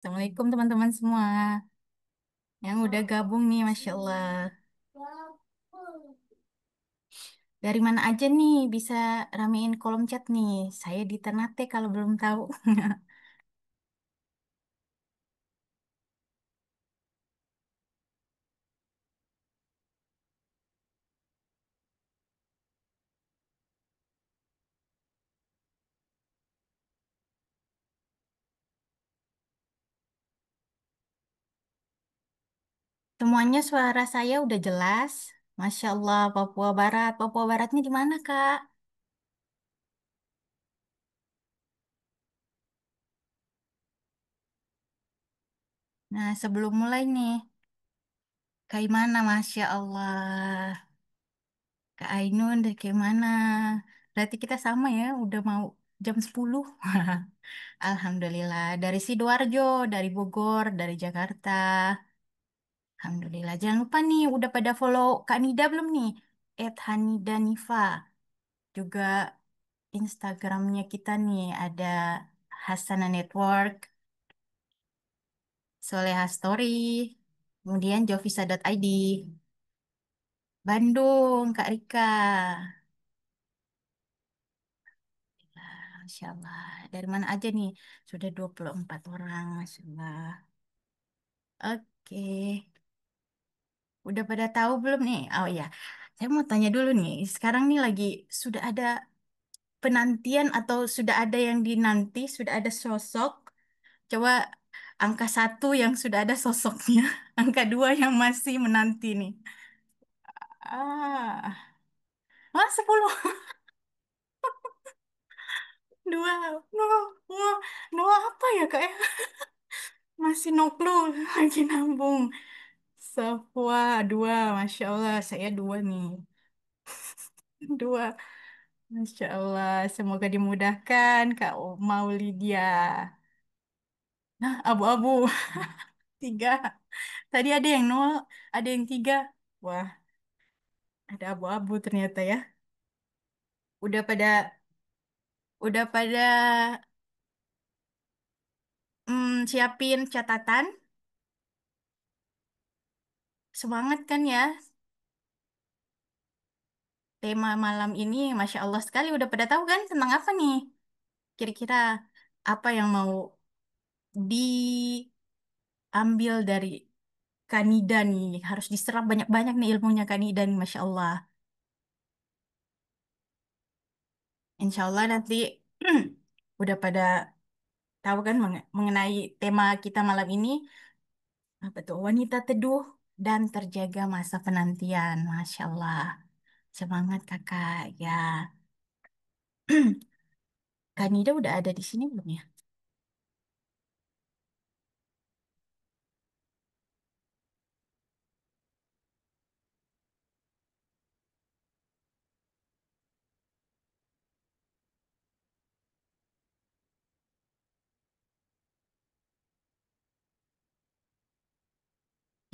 Assalamualaikum teman-teman semua yang udah gabung nih, Masya Allah. Dari mana aja nih bisa ramein kolom chat nih? Saya di Ternate kalau belum tahu. Semuanya suara saya udah jelas. Masya Allah, Papua Barat. Papua Baratnya di mana, Kak? Nah, sebelum mulai nih, kayak mana, Masya Allah. Kak Ainun dari kayak mana? Berarti kita sama ya, udah mau jam 10. Alhamdulillah, dari Sidoarjo, dari Bogor, dari Jakarta. Alhamdulillah. Jangan lupa nih, udah pada follow Kak Nida belum nih? @hanidanifa. Juga Instagramnya kita nih, ada Hasana Network, Soleha Story, kemudian jovisa.id. Bandung, Kak Rika. Masya Allah. Dari mana aja nih? Sudah 24 orang, Masya Allah. Oke. Udah pada tahu belum nih? Oh ya, saya mau tanya dulu nih. Sekarang nih lagi sudah ada penantian atau sudah ada yang dinanti, sudah ada sosok. Coba angka satu yang sudah ada sosoknya, angka dua yang masih menanti nih. Ah, 10. Dua, no, no, no apa ya kak ya? Masih no clue, lagi nambung. Safwa, dua, Masya Allah, saya dua nih. Dua, Masya Allah, semoga dimudahkan Kak Maulidia. Nah, abu-abu, tiga. Tadi ada yang nol, ada yang tiga. Wah, ada abu-abu ternyata ya. Udah pada, udah pada siapin catatan. Semangat kan ya? Tema malam ini, Masya Allah sekali. Udah pada tahu kan tentang apa nih? Kira-kira apa yang mau diambil dari Kanida nih? Harus diserap banyak-banyak nih ilmunya Kanida nih, Masya Allah. Insya Allah nanti udah pada tahu kan mengenai tema kita malam ini. Apa tuh? Wanita teduh dan terjaga masa penantian. Masya Allah. Semangat kakak. Ya, Kanida udah ada di sini belum ya?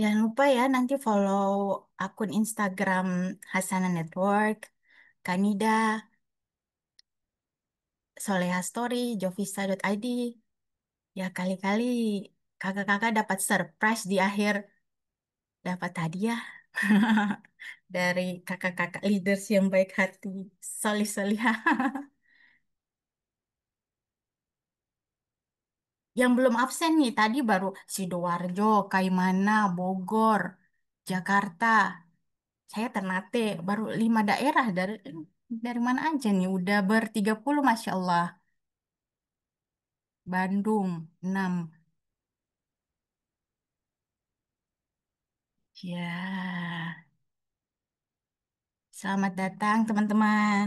Jangan lupa ya nanti follow akun Instagram Hasana Network, Kanida, Soleha Story, jovisa.id. Ya kali-kali kakak-kakak dapat surprise di akhir, dapat hadiah dari kakak-kakak leaders yang baik hati, solih-solihah. Yang belum absen nih, tadi baru Sidoarjo, Kaimana, Bogor, Jakarta. Saya Ternate, baru 5 daerah dari mana aja nih? Udah ber-30, Masya Allah. Bandung, 6. Ya, selamat datang teman-teman.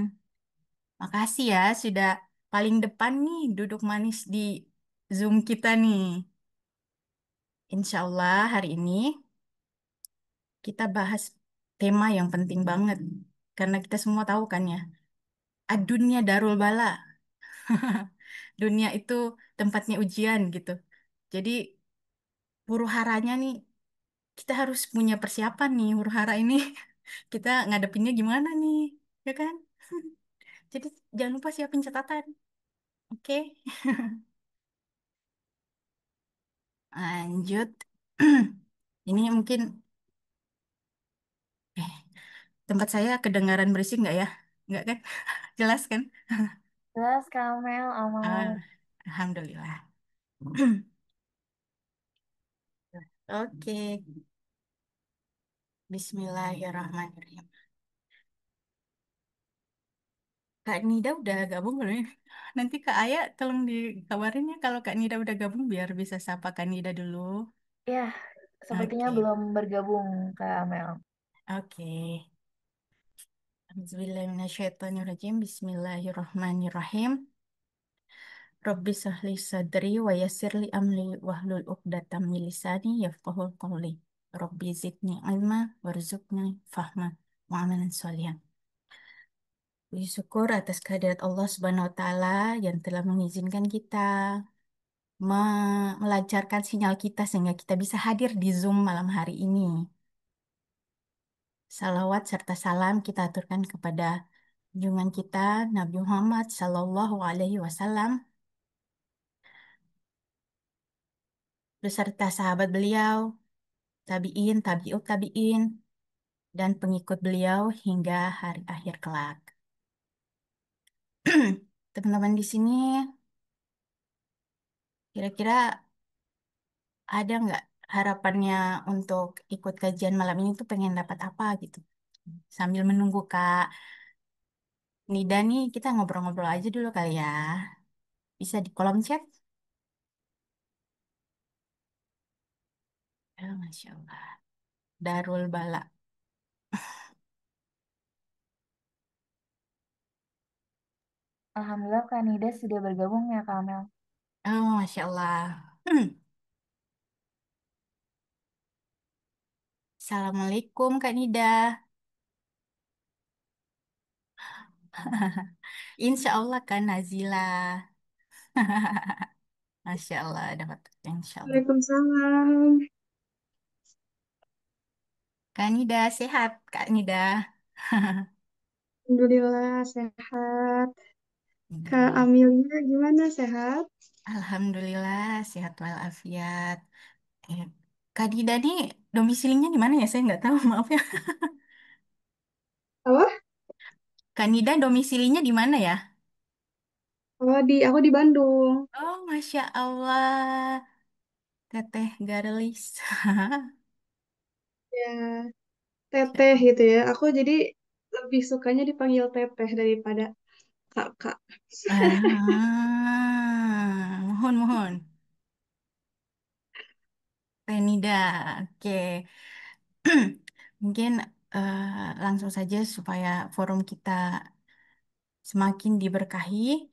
Makasih ya sudah paling depan nih duduk manis di Zoom kita nih. Insya Allah hari ini kita bahas tema yang penting banget. Karena kita semua tahu kan ya, dunia darul bala. Dunia itu tempatnya ujian gitu. Jadi huru haranya nih, kita harus punya persiapan nih huru hara ini. Kita ngadepinnya gimana nih, ya kan? Jadi jangan lupa siapin catatan, oke? Lanjut. Ini mungkin eh, tempat saya kedengaran berisik nggak ya? Nggak kan? Jelas kan? Jelas Kamel Ah, aman. Alhamdulillah. Oke, Bismillahirrahmanirrahim. Kak Nida udah gabung belum ya? Nanti Kak Ayah tolong dikabarin ya kalau Kak Nida udah gabung biar bisa sapa Kak Nida dulu. Ya, sepertinya Oke, belum bergabung Kamel. oke. Bismillahirrahmanirrahim. Bismillahirrahmanirrahim. Rabbi sahli sadri wa yassirli amri wahlul uqdatam min lisani yafqahul qawli. Rabbi zidni ilma warzuqni fahma wa amalan sholihan. Puji syukur atas kehadirat Allah Subhanahu wa taala yang telah mengizinkan kita melancarkan sinyal kita sehingga kita bisa hadir di Zoom malam hari ini. Salawat serta salam kita aturkan kepada junjungan kita Nabi Muhammad Sallallahu Alaihi Wasallam beserta sahabat beliau, tabiin, tabiut tabiin, dan pengikut beliau hingga hari akhir kelak. Teman-teman di sini kira-kira ada nggak harapannya untuk ikut kajian malam ini tuh pengen dapat apa gitu? Sambil menunggu Kak Nida nih, kita ngobrol-ngobrol aja dulu kali ya. Bisa di kolom chat? Masya Allah. Darul Bala. Alhamdulillah Kanida sudah bergabung ya Kamel. Masya Allah. Assalamualaikum Kak Nida. Insya Allah kan Nazila. Masya Allah dapat. Insya Allah. Waalaikumsalam. Kak Nida sehat Kak Nida. Alhamdulillah sehat. Kak Alhamdulillah. Amelia gimana sehat? Alhamdulillah sehat walafiat. Eh, Kak Nida nih domisilinya di mana ya? Saya nggak tahu maaf ya. Apa? Kak Nida domisilinya di mana ya? Oh, aku di Bandung. Oh, Masya Allah. Teteh Garlis. Ya, teteh gitu ya. Aku jadi lebih sukanya dipanggil teteh daripada kakak. Mohon, mohon. Tenida, oke. Mungkin langsung saja supaya forum kita semakin diberkahi.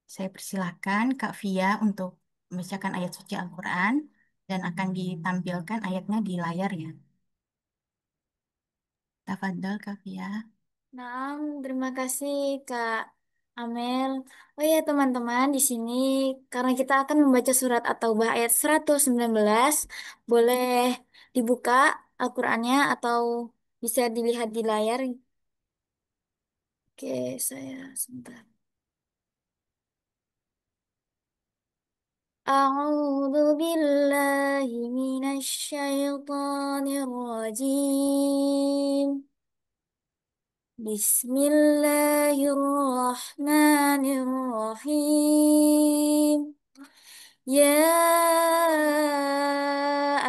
Saya persilakan Kak Via untuk membacakan ayat suci Al-Quran dan akan ditampilkan ayatnya di layar ya. Tafadhol Kak Via. Nah, terima kasih Kak Amel. Oh ya teman-teman, di sini karena kita akan membaca surat At-Taubah ayat 119, boleh dibuka Al-Qur'annya atau bisa dilihat di layar. Oke, saya sebentar. A'udzu billahi minasy syaithanir rajim. Bismillahirrahmanirrahim. يا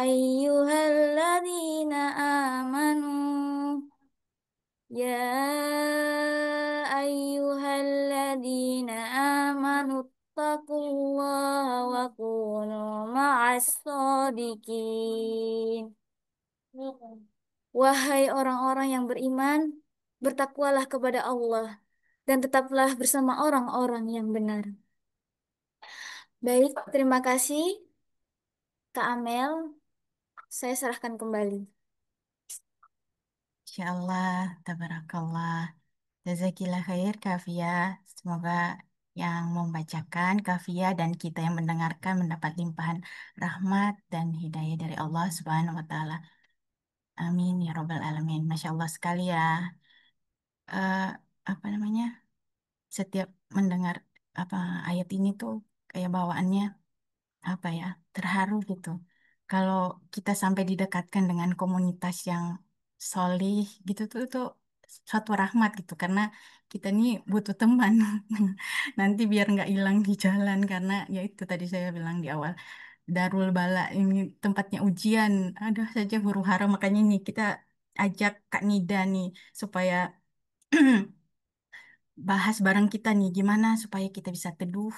أيها الذين آمنوا يا أيها الذين آمنوا اتقوا الله وكونوا مع الصادقين. Wahai orang-orang yang beriman, bertakwalah kepada Allah dan tetaplah bersama orang-orang yang benar. Baik, terima kasih Kak Amel. Saya serahkan kembali. Insyaallah, tabarakallah. Jazakillah khair Kak Via. Semoga yang membacakan Kak Via dan kita yang mendengarkan mendapat limpahan rahmat dan hidayah dari Allah Subhanahu wa taala. Amin ya robbal alamin. Masya Allah sekali ya. Eh, apa namanya? Setiap mendengar apa ayat ini tuh kayak bawaannya apa ya, terharu gitu. Kalau kita sampai didekatkan dengan komunitas yang solih gitu tuh suatu rahmat gitu karena kita nih butuh teman nanti biar nggak hilang di jalan karena ya itu tadi saya bilang di awal Darul Bala ini tempatnya ujian ada saja huru hara makanya nih kita ajak Kak Nida nih supaya bahas bareng kita nih gimana supaya kita bisa teduh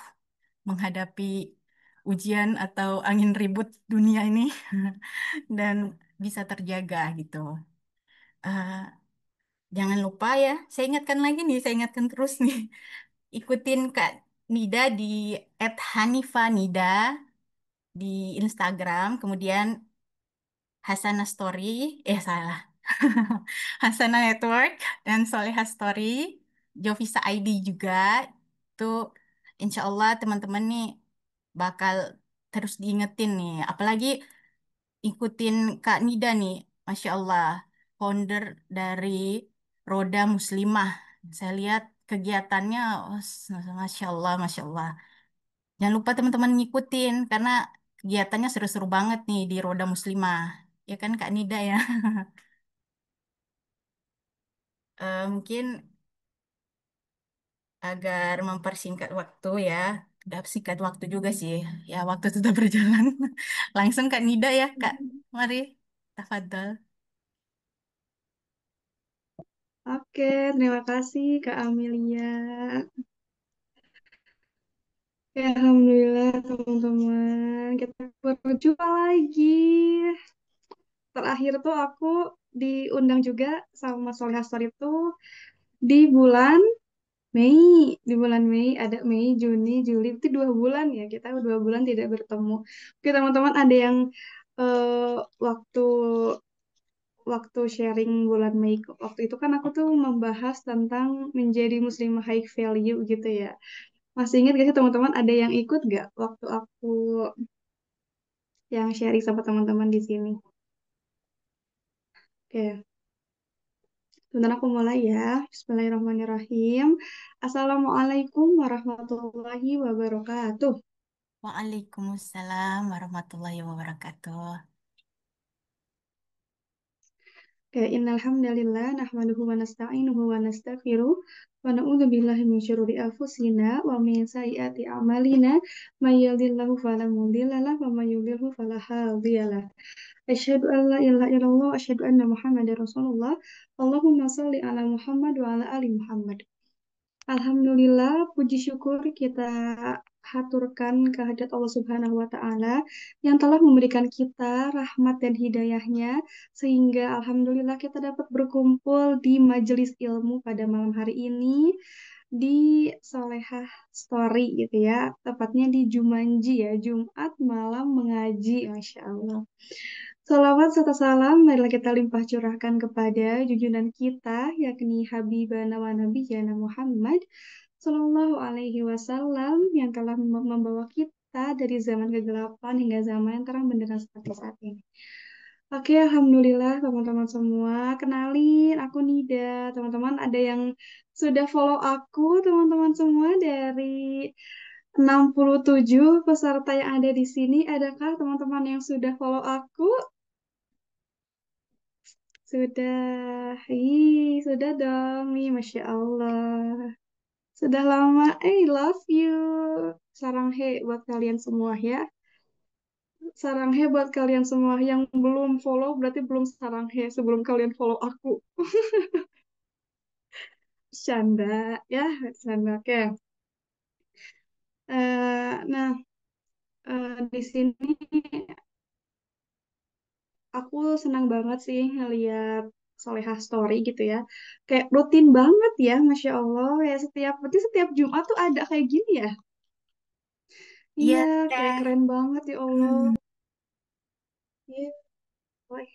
menghadapi ujian atau angin ribut dunia ini dan bisa terjaga gitu. Eh, jangan lupa ya, saya ingatkan lagi nih, saya ingatkan terus nih, ikutin Kak Nida di @hanifanida di Instagram, kemudian Hasana Story, salah, Hasana Network dan Soleha Story, Jovisa ID juga, itu insya Allah teman-teman nih bakal terus diingetin nih, apalagi ikutin Kak Nida nih, Masya Allah, founder dari Roda Muslimah. Saya lihat kegiatannya, oh, Masya Allah, Masya Allah. Jangan lupa teman-teman ngikutin, karena kegiatannya seru-seru banget nih di Roda Muslimah. Ya kan Kak Nida ya? Mungkin agar mempersingkat waktu ya. Udah singkat waktu juga sih. Ya waktu sudah berjalan. Langsung Kak Nida ya Kak. Mari, tafadhol. Oke, terima kasih Kak Amelia. Ya, Alhamdulillah teman-teman, kita berjumpa lagi. Terakhir tuh aku diundang juga sama Soleh Story itu di bulan Mei. Di bulan Mei ada Mei, Juni, Juli, itu 2 bulan ya. Kita 2 bulan tidak bertemu. Oke teman-teman, ada yang eh, waktu waktu sharing bulan Mei waktu itu kan aku tuh membahas tentang menjadi muslimah high value gitu ya. Masih ingat gak sih teman-teman ada yang ikut gak waktu aku yang sharing sama teman-teman di sini? Oke, sebentar aku mulai ya. Bismillahirrahmanirrahim. Assalamualaikum warahmatullahi wabarakatuh. Waalaikumsalam warahmatullahi wabarakatuh. Oke, innal hamdalillah nahmaduhu wa nasta'inuhu wa nastaghfiruh wa na'udzu billahi min syururi anfusina wa min sayyiati a'malina may yahdihillahu fala mudilla lahu wa may yudlilhu fala hadiya lahu. Asyhadu an la ilaha illallah wa asyhadu anna Muhammadar Rasulullah. Allahumma shalli ala Muhammad wa ala ali Muhammad. Alhamdulillah, puji syukur kita haturkan kehadirat Allah Subhanahu wa Ta'ala yang telah memberikan kita rahmat dan hidayahnya, sehingga Alhamdulillah kita dapat berkumpul di majelis ilmu pada malam hari ini di Solehah Story gitu ya, tepatnya di Jumanji ya, Jumat malam mengaji, Masya Allah. Salawat serta salam marilah kita limpah curahkan kepada junjungan kita yakni Habibana wa Nabiyana Muhammad Sallallahu Alaihi Wasallam yang telah membawa kita dari zaman kegelapan hingga zaman yang terang benderang seperti saat ini. Oke, Alhamdulillah teman-teman semua. Kenalin, aku Nida. Teman-teman ada yang sudah follow aku, teman-teman semua dari 67 peserta yang ada di sini. Adakah teman-teman yang sudah follow aku? Sudah, sudah dong nih, Masya Allah. Sudah lama, love you. Sarang he buat kalian semua ya. Sarang he buat kalian semua yang belum follow, berarti belum sarang he sebelum kalian follow aku. Canda, ya, canda. Oke. Nah, di sini aku senang banget sih ngeliat Solehah Story gitu ya. Kayak rutin banget ya, Masya Allah. Ya berarti setiap Jumat tuh ada kayak gini ya. Iya, Iya, kayak Teh. keren banget ya Allah. Iya, boy.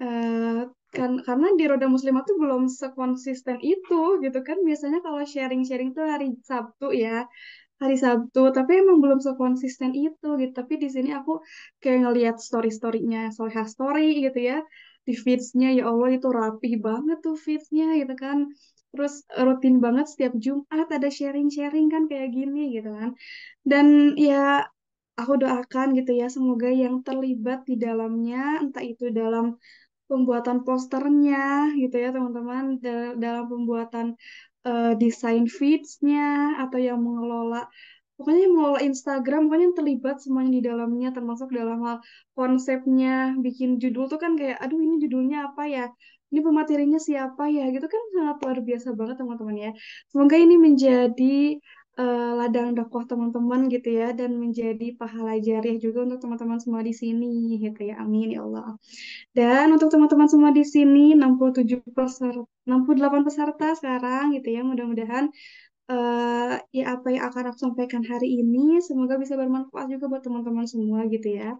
Eh, karena di Roda Muslimah tuh belum sekonsisten itu gitu kan. Biasanya kalau sharing-sharing tuh hari Sabtu ya, hari Sabtu. Tapi emang belum sekonsisten itu gitu. Tapi di sini aku kayak ngelihat story-storynya Soleha Story gitu ya. Di feeds-nya ya Allah itu rapih banget tuh feeds-nya gitu kan. Terus rutin banget setiap Jumat ada sharing-sharing kan kayak gini gitu kan. Dan ya aku doakan gitu ya, semoga yang terlibat di dalamnya, entah itu dalam pembuatan posternya gitu ya teman-teman, dalam pembuatan desain feeds-nya, atau yang mengelola, pokoknya yang mengelola Instagram, pokoknya yang terlibat semuanya di dalamnya, termasuk dalam hal konsepnya, bikin judul tuh kan kayak, aduh ini judulnya apa ya? Ini pematerinya siapa ya? Gitu kan sangat luar biasa banget teman-teman ya. Semoga ini menjadi ladang dakwah teman-teman gitu ya, dan menjadi pahala jariah juga untuk teman-teman semua di sini gitu ya. Amin ya Allah. Dan untuk teman-teman semua di sini 67 peserta, 68 peserta sekarang gitu ya. Mudah-mudahan ya apa yang akan aku sampaikan hari ini semoga bisa bermanfaat juga buat teman-teman semua gitu ya.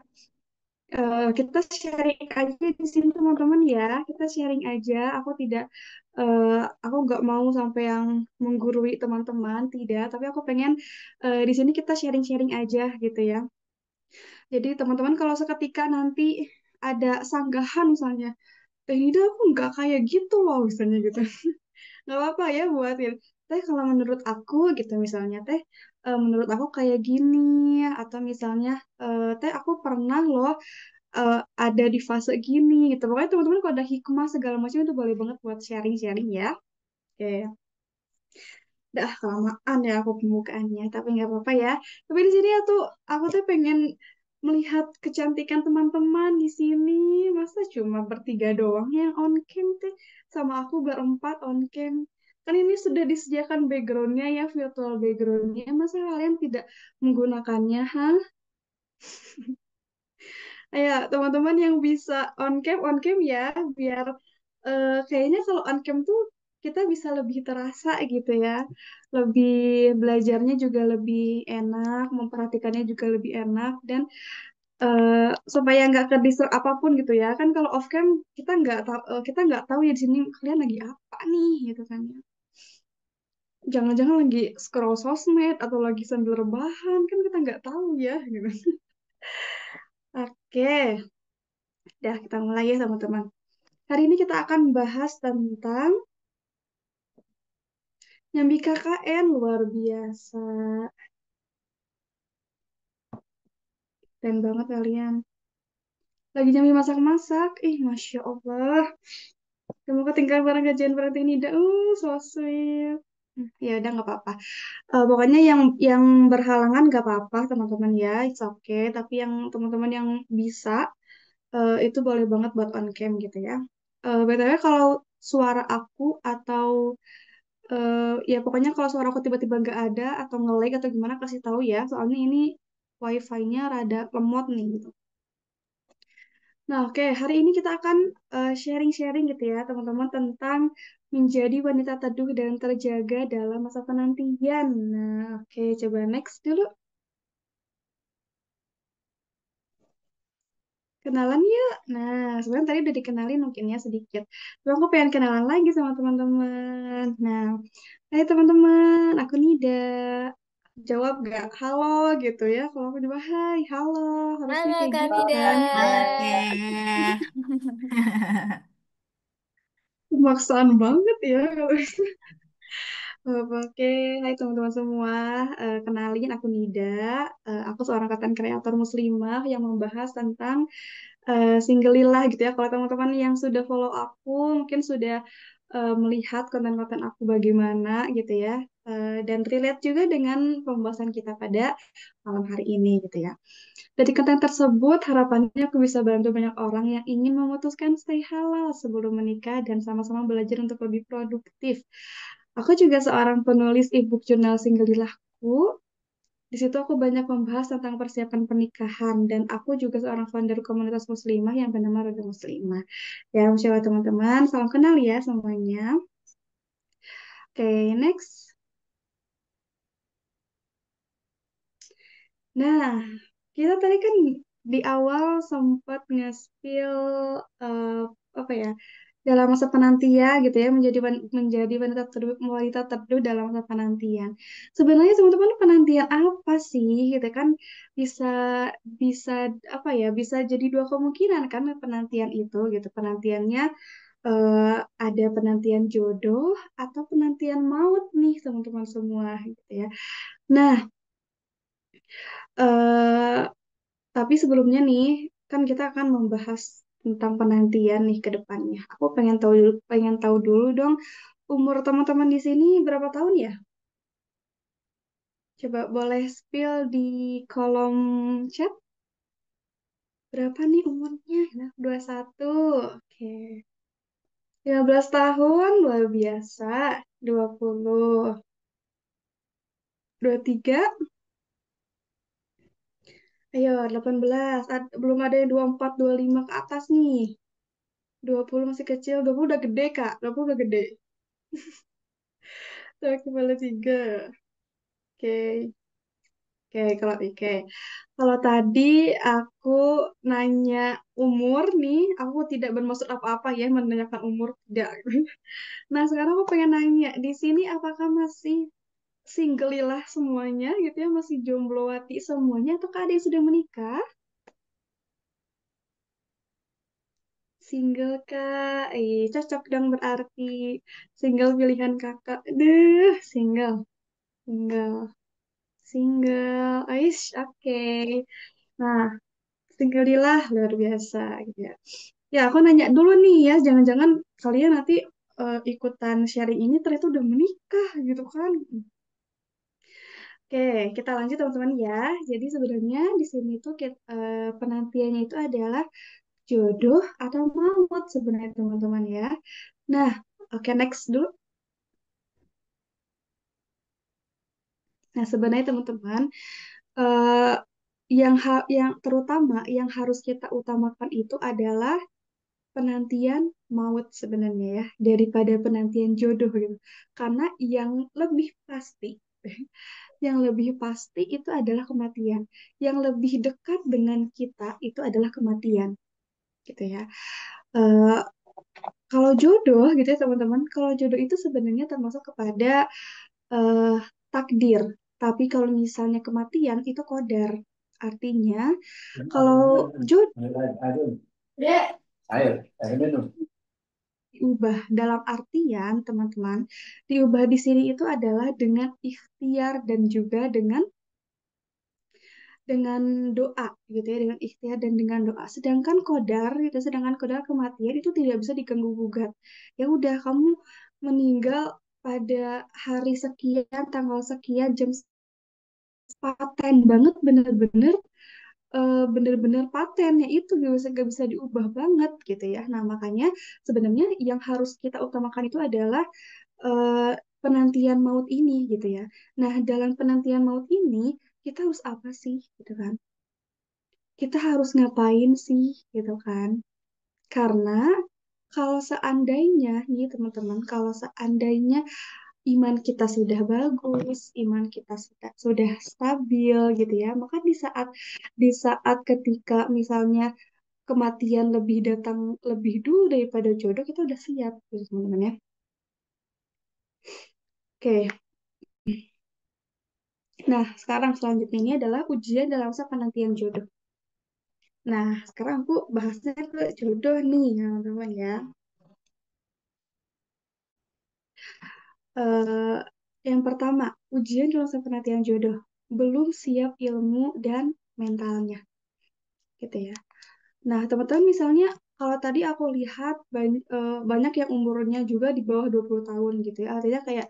Kita sharing aja di sini teman-teman ya. Kita sharing aja. Aku nggak mau sampai yang menggurui teman-teman, tidak. Tapi aku pengen di sini kita sharing-sharing aja gitu ya. Jadi teman-teman kalau seketika nanti ada sanggahan misalnya, Teh Nida aku nggak kayak gitu loh misalnya gitu. Nggak apa-apa ya buatin. Teh kalau menurut aku gitu misalnya Teh, menurut aku kayak gini, atau misalnya Teh aku pernah loh ada di fase gini gitu. Pokoknya teman-teman kalau ada hikmah segala macam itu boleh banget buat sharing-sharing ya. Oke. Dah kelamaan ya aku pembukaannya, tapi nggak apa-apa ya. Tapi di sini aku tuh pengen melihat kecantikan teman-teman di sini. Masa cuma bertiga doang yang on cam teh, sama aku berempat on cam. Kan ini sudah disediakan backgroundnya ya, virtual backgroundnya. Masa kalian tidak menggunakannya, ha? Ya, teman-teman yang bisa on cam ya, biar kayaknya kalau on cam tuh kita bisa lebih terasa gitu ya, lebih belajarnya juga lebih enak, memperhatikannya juga lebih enak, dan supaya nggak ke distract apapun gitu ya. Kan kalau off cam kita nggak tahu ya di sini kalian lagi apa nih gitu kan ya. Jangan-jangan lagi scroll sosmed atau lagi sambil rebahan, kan kita nggak tahu ya gitu. Oke, dah kita mulai ya teman-teman. Hari ini kita akan bahas tentang nyambi KKN luar biasa. Keren banget kalian. Lagi nyambi masak-masak. Ih, Masya Allah. Kamu ketinggalan barang gajian berarti ini. So sweet. Ya udah nggak apa-apa. Pokoknya yang berhalangan nggak apa-apa teman-teman ya. It's okay. Tapi yang teman-teman yang bisa itu boleh banget buat on cam gitu ya. BTW kalau suara aku atau ya pokoknya kalau suara aku tiba-tiba nggak ada atau nge-lag atau gimana kasih tahu ya, soalnya ini wifi-nya rada lemot nih gitu. Nah, oke, hari ini kita akan sharing-sharing gitu ya teman-teman tentang menjadi wanita teduh dan terjaga dalam masa penantian. Nah, oke, coba next dulu. Kenalan yuk. Nah, sebenarnya tadi udah dikenalin mungkin ya sedikit. Tapi aku pengen kenalan lagi sama teman-teman. Nah, hai teman-teman, aku Nida. Jawab gak halo gitu ya. Kalau aku jawab hai, halo. Harusnya Halo kayak Kak gitu Nida. kan. Oke. Pemaksaan banget ya. Oke, hai teman-teman semua. Kenalin aku Nida. Aku seorang konten kreator muslimah yang membahas tentang single lillah gitu ya. Kalau teman-teman yang sudah follow aku mungkin sudah melihat konten-konten aku bagaimana gitu ya. Dan relate juga dengan pembahasan kita pada malam hari ini gitu ya. Dari konten tersebut harapannya aku bisa bantu banyak orang yang ingin memutuskan stay halal sebelum menikah dan sama-sama belajar untuk lebih produktif. Aku juga seorang penulis e-book jurnal single lilahku. Di situ aku banyak membahas tentang persiapan pernikahan dan aku juga seorang founder komunitas muslimah yang bernama Roda Muslimah. Ya, siapa teman-teman, salam kenal ya semuanya. Oke, next. Nah, kita tadi kan di awal sempat nge-spill eh, apa ya, dalam masa penantian gitu ya, menjadi wanita terduh dalam masa penantian. Sebenarnya teman-teman penantian apa sih gitu kan, bisa bisa apa ya, bisa jadi dua kemungkinan kan penantian itu gitu. Penantiannya eh, ada penantian jodoh atau penantian maut nih teman-teman semua gitu ya. Nah, Eh, tapi sebelumnya nih, kan kita akan membahas tentang penantian nih ke depannya. Aku pengen tahu dulu dong, umur teman-teman di sini berapa tahun ya? Coba boleh spill di kolom chat. Berapa nih umurnya? Nah, 21. Oke. 15 tahun, luar biasa. 20. 23. Ayo, 18. Belum ada yang 24, 25 ke atas nih. 20 masih kecil, 20 udah gede, Kak. 20 udah gede. Saya kepala 3. Oke. Oke. Kalau tadi aku nanya umur nih, aku tidak bermaksud apa-apa ya menanyakan umur, tidak. Nah, sekarang aku pengen nanya, di sini apakah masih single semuanya gitu ya, masih jomblowati semuanya, ataukah ada yang sudah menikah? Single Kak, cocok dong berarti. Single pilihan kakak. Aduh, single, single. Aish, oke. Nah, single luar biasa gitu ya. Ya, aku nanya dulu nih ya, jangan-jangan kalian nanti ikutan sharing ini ternyata udah menikah gitu kan. Oke, kita lanjut teman-teman ya. Jadi sebenarnya di sini tuh penantiannya itu adalah jodoh atau maut sebenarnya teman-teman ya. Nah, oke next dulu. Nah, sebenarnya teman-teman eh, yang terutama yang harus kita utamakan itu adalah penantian maut sebenarnya ya daripada penantian jodoh gitu. Karena yang lebih pasti yang lebih pasti itu adalah kematian. Yang lebih dekat dengan kita itu adalah kematian gitu ya. Eh, Kalau jodoh gitu ya teman-teman, kalau jodoh itu sebenarnya termasuk kepada eh, takdir. Tapi kalau misalnya kematian itu qadar. Artinya kalau jodoh diubah dalam artian teman-teman, diubah di sini itu adalah dengan ikhtiar dan juga dengan doa gitu ya, dengan ikhtiar dan dengan doa. Sedangkan qadar kematian itu tidak bisa diganggu gugat. Ya udah kamu meninggal pada hari sekian, tanggal sekian, jam paten banget bener-bener paten ya itu gak bisa diubah banget gitu ya. Nah, makanya sebenarnya yang harus kita utamakan itu adalah eh, penantian maut ini gitu ya. Nah, dalam penantian maut ini kita harus apa sih gitu kan? Kita harus ngapain sih gitu kan? Karena kalau seandainya nih teman-teman, kalau seandainya iman kita sudah bagus, iman kita sudah stabil gitu ya, maka di saat ketika misalnya kematian lebih datang lebih dulu daripada jodoh, kita udah siap gitu teman-teman ya. Oke, nah sekarang selanjutnya ini adalah ujian dalam masa penantian jodoh. Nah, sekarang aku bahasnya ke jodoh nih, teman-teman ya. Eh, yang pertama, ujian dalam masa penantian jodoh. Belum siap ilmu dan mentalnya, gitu ya. Nah, teman-teman misalnya, kalau tadi aku lihat banyak yang umurnya juga di bawah 20 tahun gitu ya. Artinya kayak,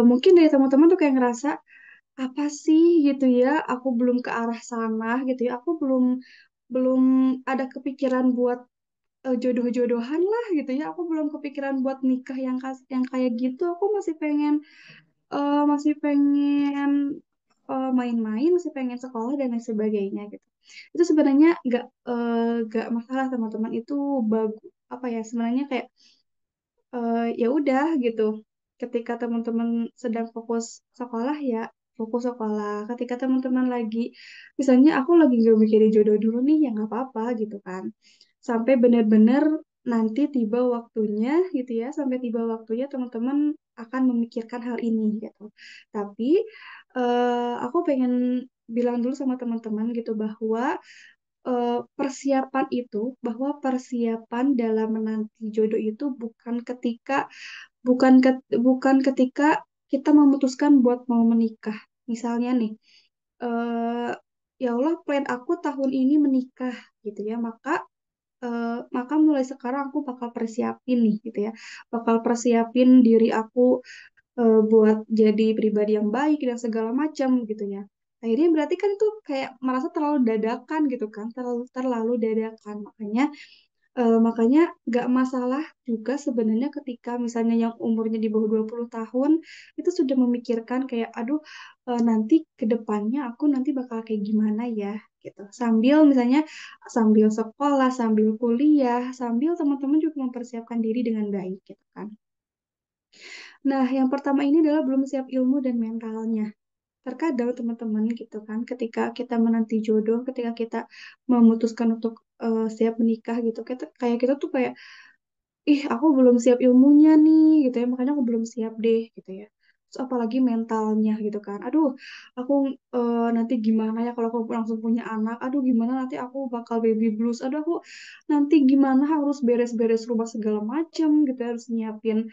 mungkin dari teman-teman tuh kayak ngerasa, apa sih gitu ya, aku belum ke arah sana gitu ya. Aku belum belum ada kepikiran buat jodoh-jodohan lah gitu ya. Aku belum kepikiran buat nikah yang kayak gitu. Aku masih pengen main-main, masih pengen sekolah dan lain sebagainya gitu. Itu sebenarnya nggak masalah teman-teman. Itu bagus apa ya sebenarnya kayak ya udah gitu. Ketika teman-teman sedang fokus sekolah ya fokus sekolah. Ketika teman-teman lagi, misalnya aku lagi gak mikirin jodoh dulu nih, ya nggak apa-apa gitu kan. Sampai benar-benar nanti tiba waktunya gitu ya, sampai tiba waktunya teman-teman akan memikirkan hal ini gitu. Tapi aku pengen bilang dulu sama teman-teman gitu bahwa persiapan dalam menanti jodoh itu bukan ketika kita memutuskan buat mau menikah. Misalnya nih, ya Allah, plan aku tahun ini menikah gitu ya, maka mulai sekarang aku bakal persiapin nih gitu ya, bakal persiapin diri aku buat jadi pribadi yang baik dan segala macam gitu ya. Akhirnya berarti kan tuh kayak merasa terlalu dadakan gitu kan, terlalu terlalu dadakan. Makanya gak masalah juga sebenarnya ketika misalnya yang umurnya di bawah 20 tahun itu sudah memikirkan kayak aduh, nanti ke depannya aku nanti bakal kayak gimana ya gitu. Sambil sekolah, sambil kuliah, sambil teman-teman juga mempersiapkan diri dengan baik gitu kan. Nah, yang pertama ini adalah belum siap ilmu dan mentalnya. Terkadang teman-teman gitu kan, ketika kita menanti jodoh, ketika kita memutuskan untuk siap menikah gitu, kita tuh kayak ih aku belum siap ilmunya nih gitu ya, makanya aku belum siap deh gitu ya. Terus apalagi mentalnya gitu kan, aduh aku nanti gimana ya kalau aku langsung punya anak, aduh gimana nanti aku bakal baby blues, aduh aku nanti gimana harus beres-beres rumah segala macem gitu ya, harus nyiapin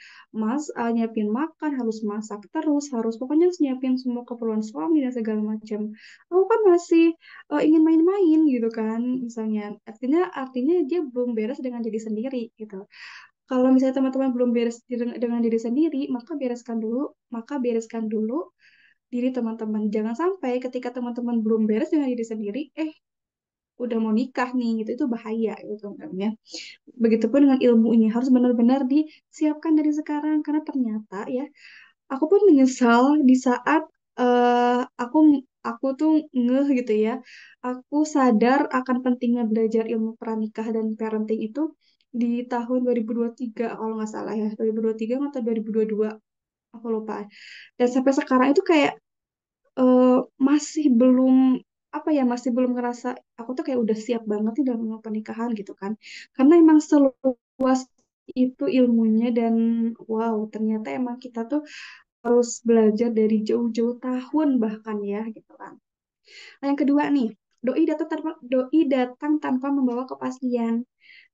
makan, harus masak terus, harus pokoknya harus nyiapin semua keperluan suami dan segala macem. Aku kan masih ingin main-main gitu kan, misalnya artinya artinya dia belum beres dengan diri sendiri gitu. Kalau misalnya teman-teman belum beres dengan diri sendiri, maka bereskan dulu diri teman-teman. Jangan sampai ketika teman-teman belum beres dengan diri sendiri, udah mau nikah nih gitu, itu bahaya gitu teman-teman ya. Begitupun dengan ilmu ini harus benar-benar disiapkan dari sekarang karena ternyata ya, aku pun menyesal di saat aku tuh ngeh gitu ya. Aku sadar akan pentingnya belajar ilmu pranikah dan parenting itu di tahun 2023 kalau nggak salah ya, 2023 atau 2022, aku lupa. Dan sampai sekarang itu kayak eh, masih belum masih belum ngerasa aku tuh kayak udah siap banget nih dalam ilmu pernikahan gitu kan. Karena emang seluas itu ilmunya dan wow, ternyata emang kita tuh harus belajar dari jauh-jauh tahun bahkan ya gitu kan. Nah, yang kedua nih, doi datang tanpa membawa kepastian.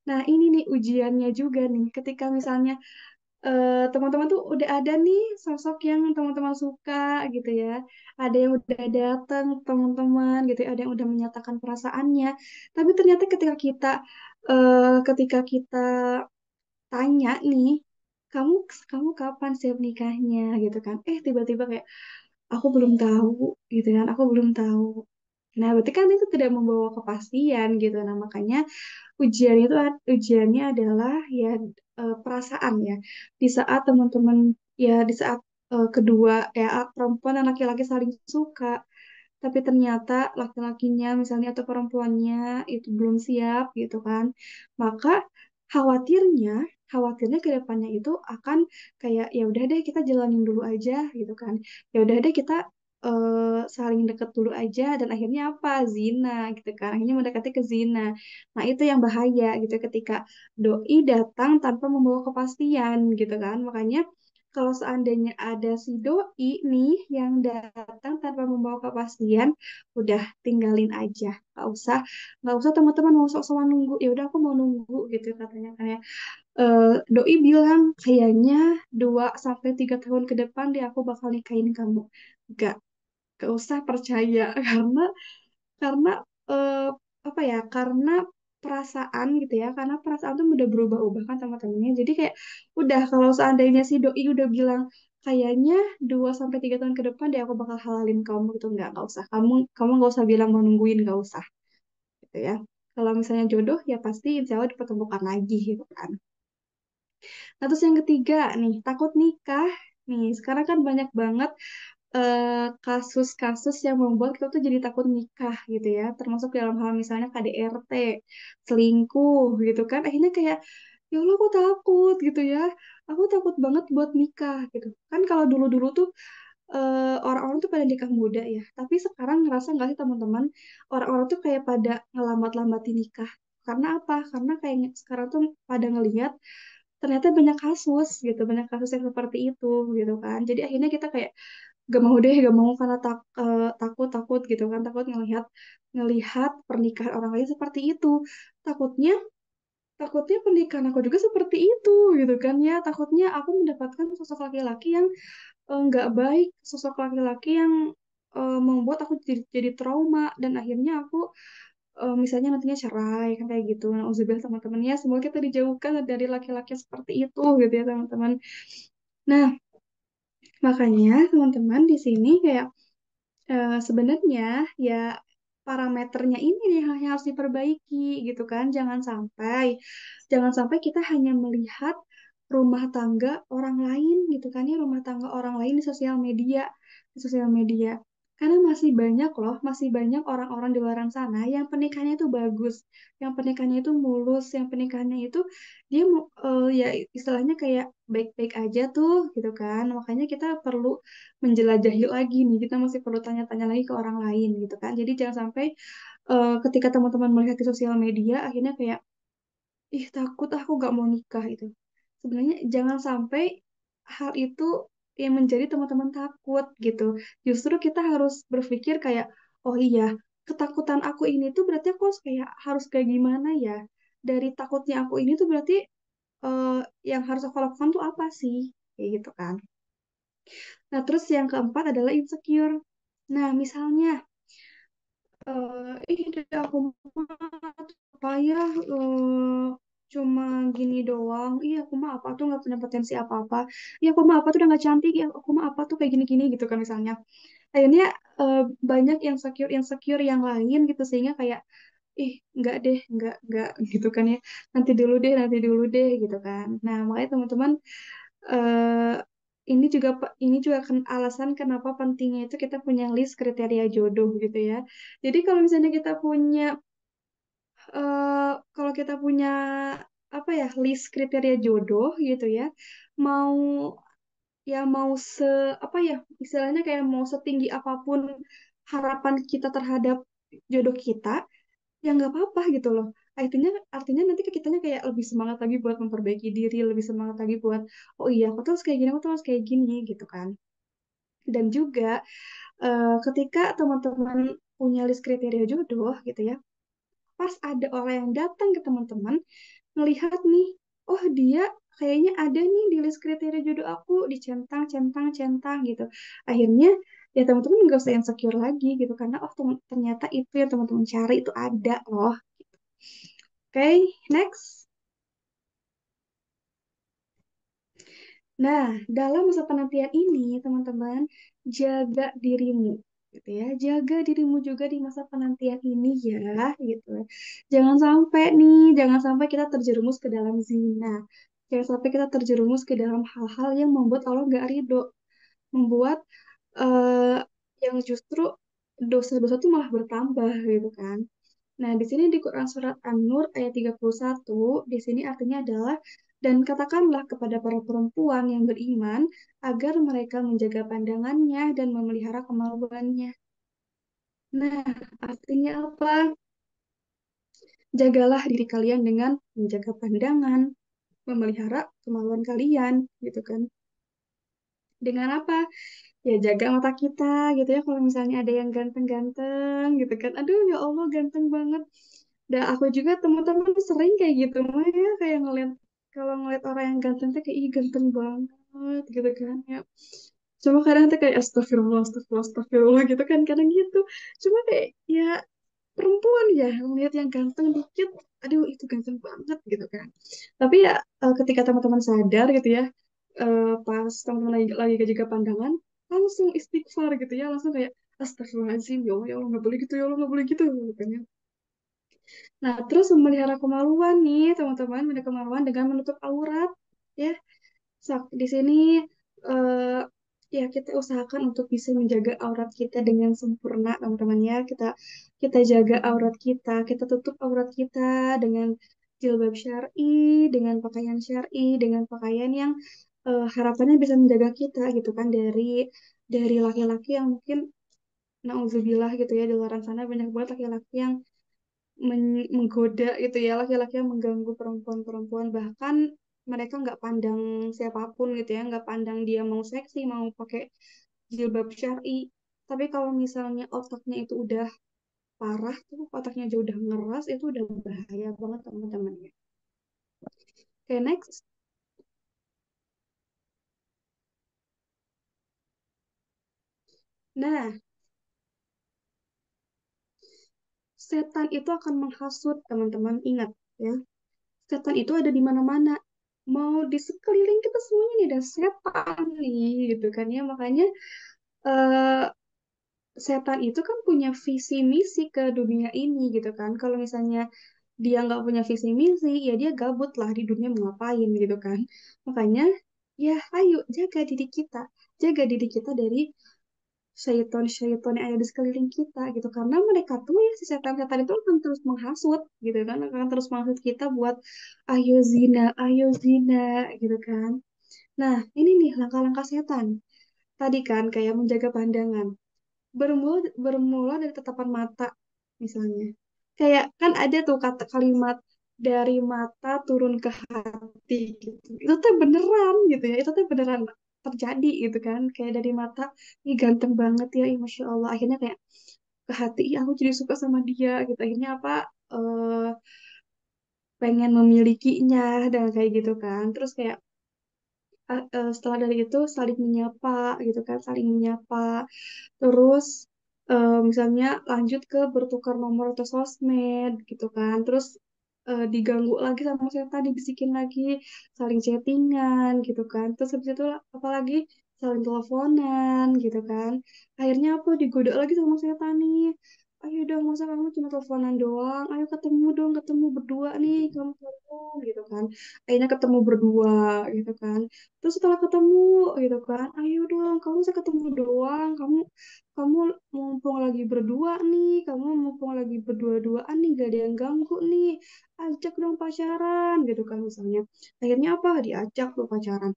Nah, ini nih ujiannya juga nih. Ketika misalnya teman-teman tuh udah ada nih sosok yang teman-teman suka gitu ya. Ada yang udah datang teman-teman gitu ya, ada yang udah menyatakan perasaannya. Tapi ternyata ketika kita tanya nih, kamu kamu kapan siap nikahnya gitu kan? Tiba-tiba kayak aku belum tahu gitu kan, aku belum tahu. Nah, berarti kan itu tidak membawa kepastian gitu. Nah, makanya ujiannya adalah ya perasaan ya. Di saat teman-teman di saat kedua perempuan dan laki-laki saling suka, tapi ternyata laki-lakinya misalnya atau perempuannya itu belum siap gitu kan, maka khawatirnya khawatirnya ke depannya itu akan kayak ya udah deh kita jalanin dulu aja gitu kan, ya udah deh kita saling deket dulu aja dan akhirnya apa zina gitu kan, akhirnya mendekati ke zina. Nah itu yang bahaya gitu ketika doi datang tanpa membawa kepastian gitu kan. Makanya kalau seandainya ada si doi nih yang datang tanpa membawa kepastian, udah tinggalin aja, nggak usah teman-teman mau sok-sokan nunggu, ya udah aku mau nunggu gitu katanya kan ya. Doi bilang kayaknya 2 sampai 3 tahun ke depan deh aku bakal nikahin kamu. Gak, gak usah percaya karena eh, apa ya, karena perasaan gitu ya, karena perasaan tuh udah berubah-ubah kan teman-temannya. Jadi kayak udah, kalau seandainya si doi udah bilang kayaknya 2 sampai 3 tahun ke depan deh aku bakal halalin kamu gitu, nggak usah, kamu nggak usah bilang mau nungguin, nggak usah gitu ya. Kalau misalnya jodoh ya pasti insya Allah dipertemukan lagi gitu kan. Nah, terus yang ketiga nih, takut nikah. Nih, sekarang kan banyak banget kasus-kasus yang membuat kita tuh jadi takut nikah gitu ya. Termasuk dalam hal misalnya KDRT, selingkuh gitu kan. Akhirnya kayak, ya Allah aku takut gitu ya. Aku takut banget buat nikah gitu. Kan kalau dulu-dulu tuh orang-orang tuh pada nikah muda ya. Tapi sekarang ngerasa nggak sih teman-teman, orang-orang tuh kayak pada ngelambat-lambatin nikah. Karena apa? Karena kayak sekarang tuh pada ngelihat ternyata banyak kasus gitu, banyak kasus yang seperti itu gitu kan. Jadi akhirnya kita kayak gak mau karena takut takut gitu kan, takut ngelihat ngelihat pernikahan orang lain seperti itu. Takutnya takutnya pernikahan aku juga seperti itu gitu kan ya. Takutnya aku mendapatkan sosok laki-laki yang nggak baik, sosok laki-laki yang membuat aku jadi trauma dan akhirnya aku misalnya nantinya cerai kan kayak gitu. Nah, uzubillah teman-teman ya, semoga kita dijauhkan dari laki-laki seperti itu gitu ya teman-teman. Nah, makanya teman-teman di sini kayak sebenarnya ya parameternya ini nih yang harus diperbaiki gitu kan. Jangan sampai kita hanya melihat rumah tangga orang lain gitu kan ya, rumah tangga orang lain di sosial media. Karena masih banyak loh, masih banyak orang-orang di luar sana yang pernikahannya itu bagus, yang pernikahannya itu mulus, yang pernikahannya itu dia ya istilahnya kayak baik-baik aja tuh gitu kan. Makanya kita perlu menjelajahi lagi nih, kita masih perlu tanya-tanya lagi ke orang lain gitu kan. Jadi jangan sampai ketika teman-teman melihat di sosial media akhirnya kayak ih takut aku gak mau nikah itu. Sebenarnya jangan sampai hal itu yang menjadi teman-teman takut gitu. Justru kita harus berpikir kayak oh iya, ketakutan aku ini tuh berarti aku harus kayak gimana ya? Dari takutnya aku ini tuh berarti eh, yang harus aku lakukan tuh apa sih? Kayak gitu kan. Nah, terus yang keempat adalah insecure. Nah, misalnya, ih, aku mah apa ya, cuma gini doang. Iya, aku mah apa tuh nggak punya potensi apa-apa. Iya, aku mah apa tuh udah nggak cantik. Iya, aku mah apa tuh kayak gini-gini gitu kan misalnya. Akhirnya eh, banyak insecure yang lain gitu sehingga kayak, ih, nggak deh, nggak gitu kan ya. Nanti dulu deh gitu kan. Nah, makanya teman-teman eh ini juga kan alasan kenapa pentingnya itu kita punya list kriteria jodoh gitu ya. Jadi kalau misalnya kalau kita punya apa ya list kriteria jodoh gitu ya, mau mau apa ya istilahnya kayak mau setinggi apapun harapan kita terhadap jodoh kita, ya nggak apa-apa gitu loh. Artinya artinya nanti kitanya kayak lebih semangat lagi buat memperbaiki diri, lebih semangat lagi buat oh iya aku tuh harus kayak gini, aku tuh harus kayak gini gitu kan. Dan juga ketika teman-teman punya list kriteria jodoh gitu ya, pas ada orang yang datang ke teman-teman ngelihat nih, oh dia kayaknya ada nih di list kriteria jodoh aku, dicentang, centang, centang gitu. Akhirnya ya teman-teman nggak usah insecure lagi gitu karena oh ternyata itu yang teman-teman cari itu ada loh. Oke, next. Nah, dalam masa penantian ini, teman-teman, jaga dirimu, gitu ya. Jaga dirimu juga di masa penantian ini ya, gitu. Jangan sampai kita terjerumus ke dalam zina. Jangan sampai kita terjerumus ke dalam hal-hal yang membuat Allah nggak ridho, membuat eh, yang justru dosa-dosa itu malah bertambah, gitu kan. Nah, di sini di Quran Surat An-Nur ayat 31, di sini artinya adalah, dan katakanlah kepada para perempuan yang beriman, agar mereka menjaga pandangannya dan memelihara kemaluannya. Nah, artinya apa? Jagalah diri kalian dengan menjaga pandangan, memelihara kemaluan kalian, gitu kan. Dengan apa? Ya jaga mata kita, gitu ya. Kalau misalnya ada yang ganteng-ganteng, gitu kan. Aduh, ya Allah, ganteng banget. Dan aku juga teman-teman sering kayak gitu mah ya kayak ngeliat kalau ngeliat orang yang ganteng tuh kayak ih ganteng banget gitu kan ya. Cuma kadang tuh kayak astagfirullah astagfirullah astagfirullah gitu kan kadang gitu. Cuma kayak ya perempuan ya ngeliat yang ganteng dikit, aduh itu ganteng banget gitu kan. Tapi ya ketika teman-teman sadar gitu ya, pas teman-teman lagi jaga pandangan langsung istighfar gitu ya langsung kayak astagfirullahaladzim ya Allah nggak boleh gitu ya Allah nggak boleh gitu gitu kan ya. Nah, terus memelihara kemaluan nih, teman-teman, memelihara kemaluan dengan menutup aurat, ya. Di sini eh, ya kita usahakan untuk bisa menjaga aurat kita dengan sempurna, teman-teman ya. Kita kita jaga aurat kita tutup aurat kita dengan jilbab syar'i, dengan pakaian syar'i, dengan pakaian yang harapannya bisa menjaga kita gitu kan dari laki-laki yang mungkin nauzubillah gitu ya di luar sana banyak banget laki-laki yang menggoda gitu ya laki-laki yang mengganggu perempuan-perempuan bahkan mereka nggak pandang siapapun gitu ya nggak pandang dia mau seksi mau pakai jilbab syar'i tapi kalau misalnya otaknya itu udah parah tuh otaknya aja udah ngeras itu udah bahaya banget teman-teman ya. Oke, next. Nah, setan itu akan menghasut, teman-teman. Ingat, ya. Setan itu ada di mana-mana. Mau di sekeliling kita semuanya nih ada setan nih, gitu kan ya. Makanya eh, setan itu kan punya visi misi ke dunia ini gitu kan. Kalau misalnya dia nggak punya visi misi, ya dia gabut lah di dunia mau ngapain gitu kan. Makanya ya ayo jaga diri kita dari syaitan-syaitan yang ada di sekeliling kita gitu. Karena mereka tuh ya si setan-setan itu akan terus menghasut gitu kan, akan terus menghasut kita buat ayo zina gitu kan. Nah, ini nih langkah-langkah setan. Tadi kan kayak menjaga pandangan bermula dari tatapan mata misalnya kayak kan ada tuh kata kalimat dari mata turun ke hati gitu itu tuh beneran gitu ya itu tuh beneran terjadi gitu kan kayak dari mata ih ganteng banget ya ih masya Allah akhirnya kayak ke hati ih aku jadi suka sama dia gitu akhirnya apa eh pengen memilikinya dan kayak gitu kan terus kayak setelah dari itu saling menyapa gitu kan saling menyapa. Terus misalnya lanjut ke bertukar nomor atau sosmed gitu kan. Terus diganggu lagi sama setan, dibisikin lagi, saling chattingan gitu kan. Terus habis itu apalagi saling teleponan gitu kan. Akhirnya apa digoda lagi sama setan nih. Ayo dong, masa kamu cuma teleponan doang? Ayo ketemu dong, ketemu berdua nih, kamu telepon gitu kan. Akhirnya ketemu berdua gitu kan. Terus setelah ketemu gitu kan, ayo dong, kamu bisa ketemu doang, kamu mumpung lagi berdua nih, kamu mumpung lagi berdua-duaan nih, gak ada yang ganggu nih, ajak dong pacaran gitu kan misalnya. Akhirnya apa? Diajak tuh pacaran.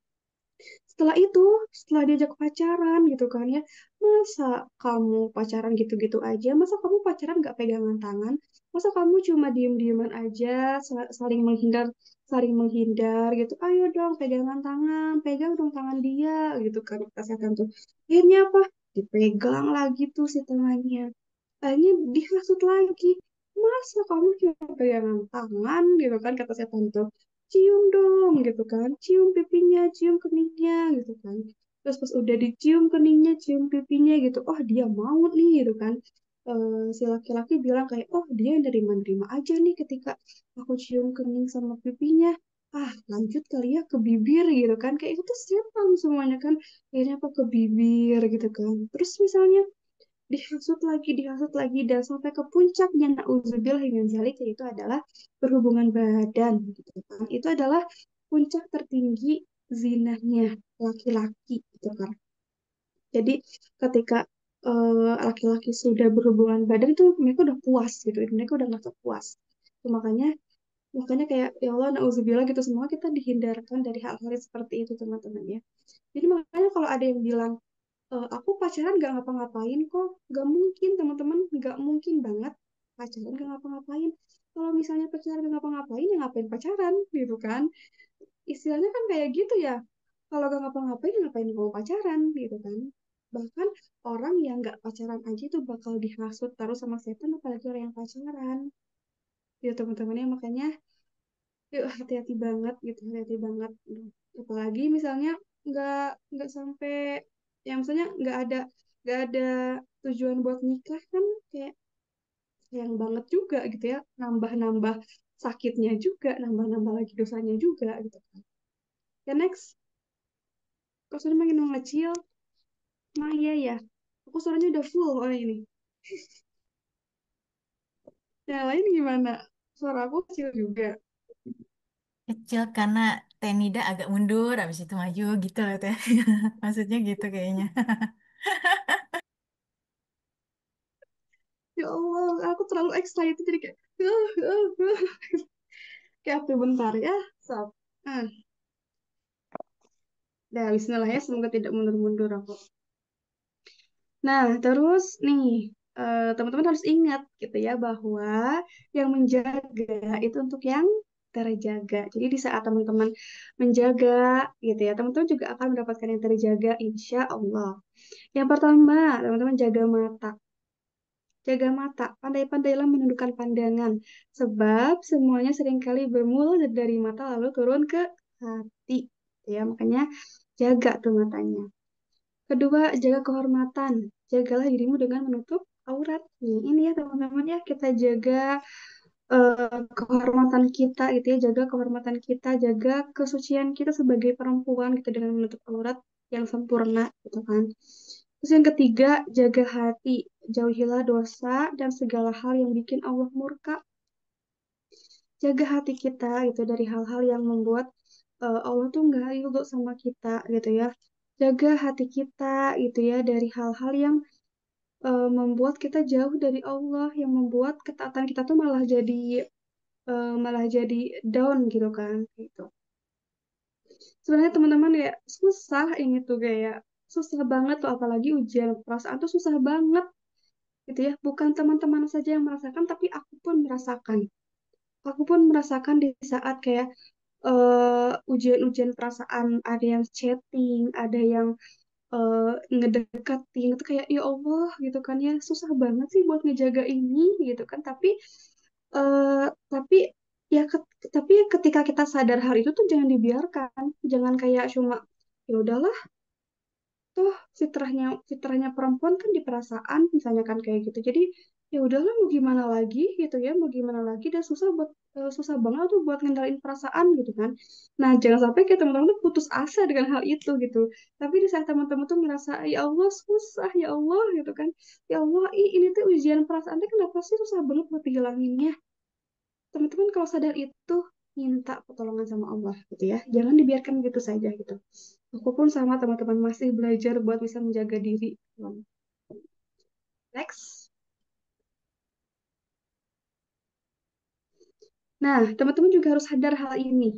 Setelah itu, setelah diajak pacaran gitu kan ya, masa kamu pacaran gitu-gitu aja, masa kamu pacaran gak pegangan tangan, masa kamu cuma diem-dieman aja, saling menghindar gitu, ayo dong pegangan tangan, pegang dong tangan dia gitu kan, kata setan tuh. Akhirnya apa? Dipegang lagi tuh si tangannya. Akhirnya dihasut lagi. Masa kamu cuma pegangan tangan gitu kan kata setan tuh. Cium dong gitu kan. Cium pipinya, cium keningnya gitu kan. Terus pas udah dicium keningnya, cium pipinya gitu. Oh dia mau nih gitu kan. Si laki-laki bilang kayak, oh dia nerima-nerima aja nih ketika aku cium kening sama pipinya. Ah lanjut kali ya ke bibir gitu kan. Kayak itu tuh setan semuanya kan. Akhirnya apa ke bibir gitu kan. Terus misalnya dihasut lagi dan sampai ke puncaknya nauzubillah min zalik yaitu adalah berhubungan badan gitu kan. Itu adalah puncak tertinggi zinahnya laki-laki gitu kan. Jadi ketika laki-laki sudah berhubungan badan itu mereka udah puas gitu. Mereka udah nggak puas. Itu makanya makanya kayak ya Allah nauzubillah gitu semua kita dihindarkan dari hal-hal seperti itu teman-teman ya. Jadi makanya kalau ada yang bilang aku pacaran gak ngapa-ngapain kok. Gak mungkin, teman-teman. Gak mungkin banget pacaran gak ngapa-ngapain. Kalau misalnya pacaran gak ngapa-ngapain, ya ngapain pacaran, gitu kan. Istilahnya kan kayak gitu ya. Kalau gak ngapa-ngapain, ya ngapain mau pacaran, gitu kan. Bahkan orang yang gak pacaran aja itu bakal dihasut terus sama setan, apalagi orang yang pacaran. Ya teman-temannya, makanya yuk hati-hati banget gitu, hati-hati banget. Apalagi misalnya nggak nggak sampai, ya misalnya nggak ada tujuan buat nikah kan kayak sayang banget juga gitu ya, nambah-nambah sakitnya juga, nambah-nambah lagi dosanya juga gitu kan. Ya next, kok sudah makin mengecil, nah iya ya, aku suaranya udah full oh ini. Yang lain gimana? Suara aku kecil juga. Kecil karena Tenida agak mundur, habis itu maju gitu loh Teh. Maksudnya gitu kayaknya. Ya Allah, aku terlalu excited jadi kayak kayak apa bentar ya, sob. Ah, dah, bismillah ya, semoga tidak mundur-mundur aku. Nah, terus nih, teman-teman harus ingat gitu ya, bahwa yang menjaga itu untuk yang terjaga. Jadi di saat teman-teman menjaga gitu ya, teman-teman juga akan mendapatkan yang terjaga, insya Allah. Yang pertama, teman-teman jaga mata. Jaga mata, pandai-pandailah menundukkan pandangan. Sebab semuanya seringkali bermula dari mata lalu turun ke hati. Ya, makanya jaga tuh matanya. Kedua, jaga kehormatan. Jagalah dirimu dengan menutup aurat. Nih, ini ya teman-teman ya, kita jaga kehormatan kita gitu ya, jaga kehormatan kita, jaga kesucian kita sebagai perempuan gitu dengan menutup aurat yang sempurna gitu kan. Terus yang ketiga, jaga hati, jauhilah dosa dan segala hal yang bikin Allah murka. Jaga hati kita gitu dari hal-hal yang membuat Allah tuh nggak ridho sama kita gitu ya. Jaga hati kita gitu ya dari hal-hal yang membuat kita jauh dari Allah, yang membuat ketaatan kita tuh malah jadi down gitu kan gitu. Sebenarnya teman-teman ya susah ini tuh kayak susah banget tuh apalagi ujian perasaan tuh susah banget gitu ya. Bukan teman-teman saja yang merasakan tapi aku pun merasakan. Aku pun merasakan di saat kayak ujian-ujian perasaan ada yang chatting, ada yang ngedekatin itu kayak ya Allah gitu kan ya susah banget sih buat ngejaga ini gitu kan eh tapi ya tapi ketika kita sadar hal itu tuh jangan dibiarkan, jangan kayak cuma ya udahlah toh fitrahnya perempuan kan di perasaan misalnya kan kayak gitu jadi ya udahlah mau gimana lagi gitu ya mau gimana lagi dan susah banget tuh buat ngendaliin perasaan gitu kan. Nah jangan sampai kayak teman-teman tuh putus asa dengan hal itu gitu, tapi di saat teman-teman tuh ngerasa ya Allah susah ya Allah gitu kan, ya Allah ini tuh ujian perasaan tuh kenapa sih susah banget buat dihilanginnya. Teman-teman kalau sadar itu minta pertolongan sama Allah gitu ya, jangan dibiarkan gitu saja gitu. Aku pun sama teman-teman masih belajar buat bisa menjaga diri. Next. Nah, teman-teman juga harus sadar hal ini.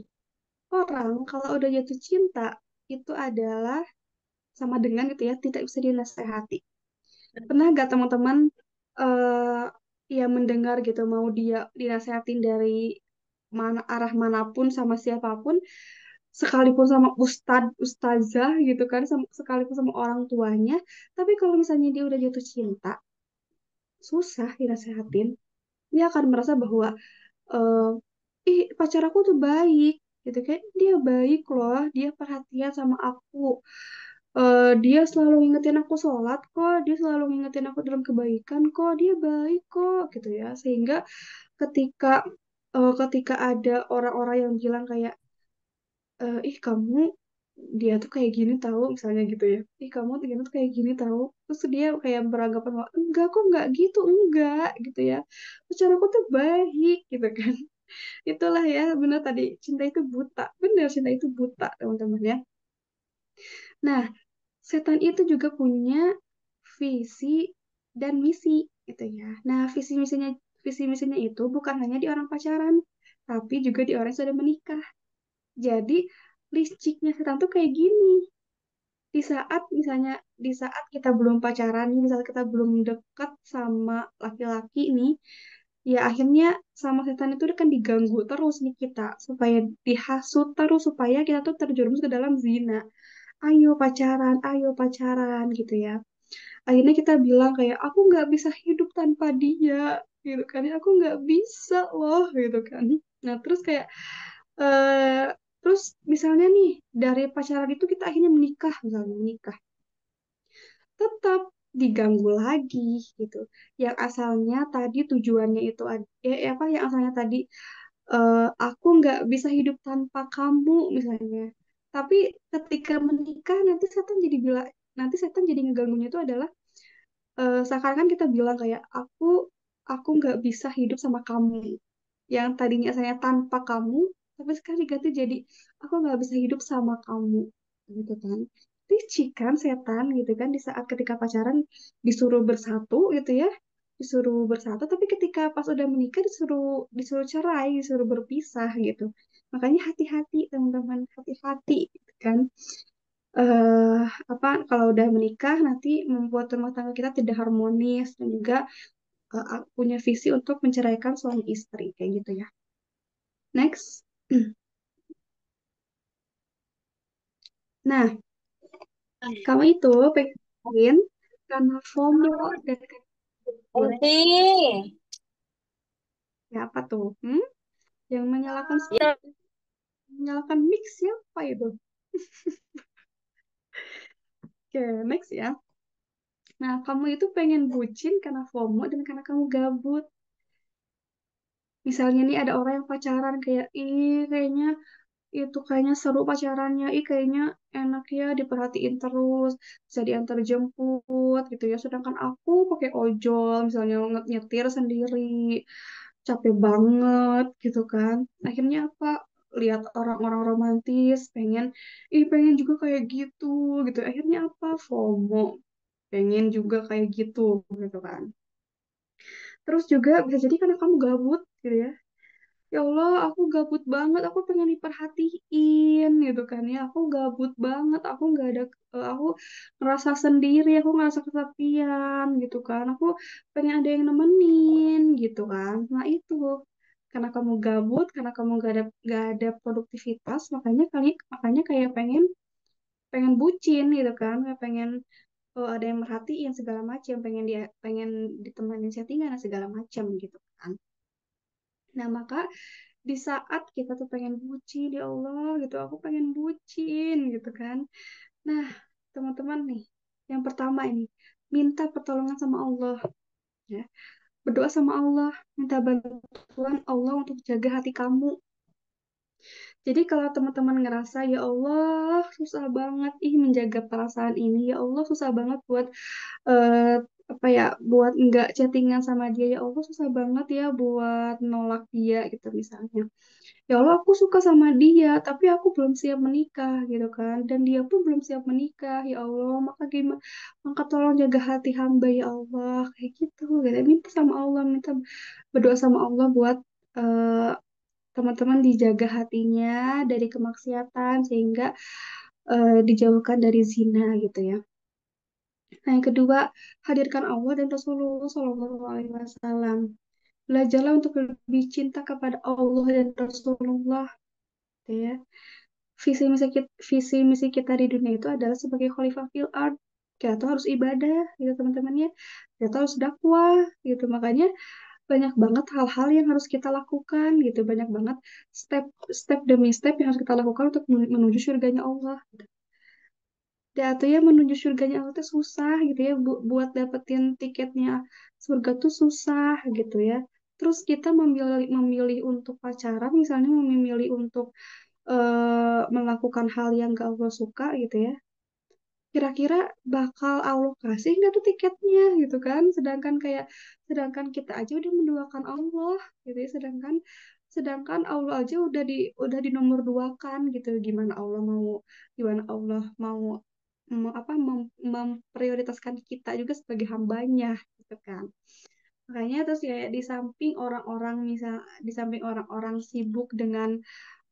Orang kalau udah jatuh cinta itu adalah sama dengan gitu ya, tidak bisa dinasehati. Pernah gak teman-teman eh ya mendengar gitu mau dia dinasehatin dari mana arah manapun sama siapapun, sekalipun sama ustazah gitu kan, sekalipun sama orang tuanya, tapi kalau misalnya dia udah jatuh cinta, susah dinasehatin. Dia akan merasa bahwa eh pacar aku tuh baik gitu kayak dia baik loh, dia perhatian sama aku. Dia selalu ngingetin aku sholat kok, dia selalu ngingetin aku dalam kebaikan kok, dia baik kok gitu ya. Sehingga ketika ketika ada orang-orang yang bilang kayak ih kamu dia tuh kayak gini tahu misalnya gitu ya, ih kamu tuh gini tuh kayak gini tahu, terus dia kayak beranggapan bahwa enggak kok enggak gitu enggak gitu ya, pacar aku tuh baik gitu kan. Itulah ya benar tadi cinta itu buta, benar cinta itu buta teman-teman ya. Nah setan itu juga punya visi dan misi gitu ya. Nah visi misinya itu bukan hanya di orang pacaran tapi juga di orang yang sudah menikah. Jadi liciknya setan tuh kayak gini, di saat kita belum pacaran nih, di saat kita belum dekat sama laki-laki nih, ya akhirnya sama setan itu kan diganggu terus nih kita supaya dihasut terus supaya kita tuh terjerumus ke dalam zina. Ayo pacaran gitu ya. Akhirnya kita bilang kayak aku nggak bisa hidup tanpa dia gitu kan ya, aku nggak bisa loh gitu kan. Nah terus kayak eh terus misalnya nih dari pacaran itu kita akhirnya menikah, misalnya menikah tetap diganggu lagi gitu. Yang asalnya tadi tujuannya itu apa yang asalnya tadi aku nggak bisa hidup tanpa kamu misalnya. Tapi ketika menikah nanti setan jadi ngeganggunya itu adalah seakan-akan kita bilang kayak aku nggak bisa hidup sama kamu. Yang tadinya saya tanpa kamu, tapi sekarang diganti jadi aku nggak bisa hidup sama kamu, gitu kan. Licik kan setan gitu kan di saat ketika pacaran disuruh bersatu gitu ya, disuruh bersatu, tapi ketika pas udah menikah disuruh disuruh cerai, disuruh berpisah gitu. Makanya hati-hati teman-teman, hati-hati gitu kan. eh Apa kalau udah menikah nanti membuat rumah tangga kita tidak harmonis dan juga punya visi untuk menceraikan suami istri kayak gitu ya. Next. Nah, kamu itu pengen karena FOMO dan karena Enti. ya apa tuh? Yang menyalakan mix siapa itu? Oke, next ya. Nah, kamu itu pengen bucin karena FOMO dan karena kamu gabut. Misalnya nih ada orang yang pacaran kayak, ih kayaknya itu kayaknya seru pacarannya, ih kayaknya enak ya diperhatiin terus, bisa diantar jemput gitu ya. Sedangkan aku pakai ojol, misalnya nyetir sendiri, capek banget gitu kan. Akhirnya apa? Lihat orang-orang romantis, pengen juga kayak gitu gitu. Akhirnya apa? FOMO, pengen juga kayak gitu gitu kan. Terus juga bisa jadi karena kamu gabut gitu ya. Ya Allah, aku gabut banget, aku pengen diperhatiin gitu kan ya. Aku gabut banget, aku nggak ada, aku ngerasa sendiri, aku ngerasa kesepian gitu kan. Aku pengen ada yang nemenin gitu kan. Nah itu, karena kamu gabut, karena kamu nggak ada produktivitas, makanya kayak pengen pengen bucin gitu kan, kayak pengen ada yang merhatiin segala macam, pengen ditemenin settingan dan segala macam gitu kan. Nah, maka di saat kita tuh pengen bucin, ya Allah gitu, aku pengen bucin gitu kan. Nah, teman-teman nih, yang pertama ini, minta pertolongan sama Allah, ya. Berdoa sama Allah, minta bantuan Allah untuk jaga hati kamu. Jadi kalau teman-teman ngerasa, ya Allah, susah banget menjaga perasaan ini, ya Allah, susah banget buat eh, apa ya, buat nggak chattingan sama dia, ya Allah, susah banget ya buat nolak dia gitu misalnya. Ya Allah, aku suka sama dia tapi aku belum siap menikah gitu kan, dan dia pun belum siap menikah, ya Allah, maka tolong jaga hati hamba ya Allah, kayak gitu gitu. Minta sama Allah, minta berdoa sama Allah buat eh, teman-teman dijaga hatinya dari kemaksiatan sehingga dijauhkan dari zina gitu ya. Nah, yang kedua, hadirkan Allah dan Rasulullah Shallallahu Alaihi Wasallam. Belajarlah untuk lebih cinta kepada Allah dan Rasulullah gitu ya. Visi misi kita di dunia itu adalah sebagai khalifah fil ard. Kita tuh harus ibadah gitu teman-teman ya. Kita tuh harus dakwah gitu. Makanya banyak banget hal-hal yang harus kita lakukan gitu. Banyak banget step demi step yang harus kita lakukan untuk menuju surganya Allah. Ya, atau ya menuju surganya Allah tuh susah gitu ya. Buat dapetin tiketnya surga tuh susah gitu ya. Terus kita memilih untuk pacaran, misalnya memilih untuk melakukan hal yang gak Allah suka gitu ya. Kira-kira bakal Allah kasih nggak tuh tiketnya gitu kan? Sedangkan kita aja udah menduakan Allah gitu ya. Sedangkan Allah aja udah di nomor dua kan gitu. Gimana Allah mau memprioritaskan kita juga sebagai hambanya gitu kan. Makanya terus kayak di samping orang-orang sibuk dengan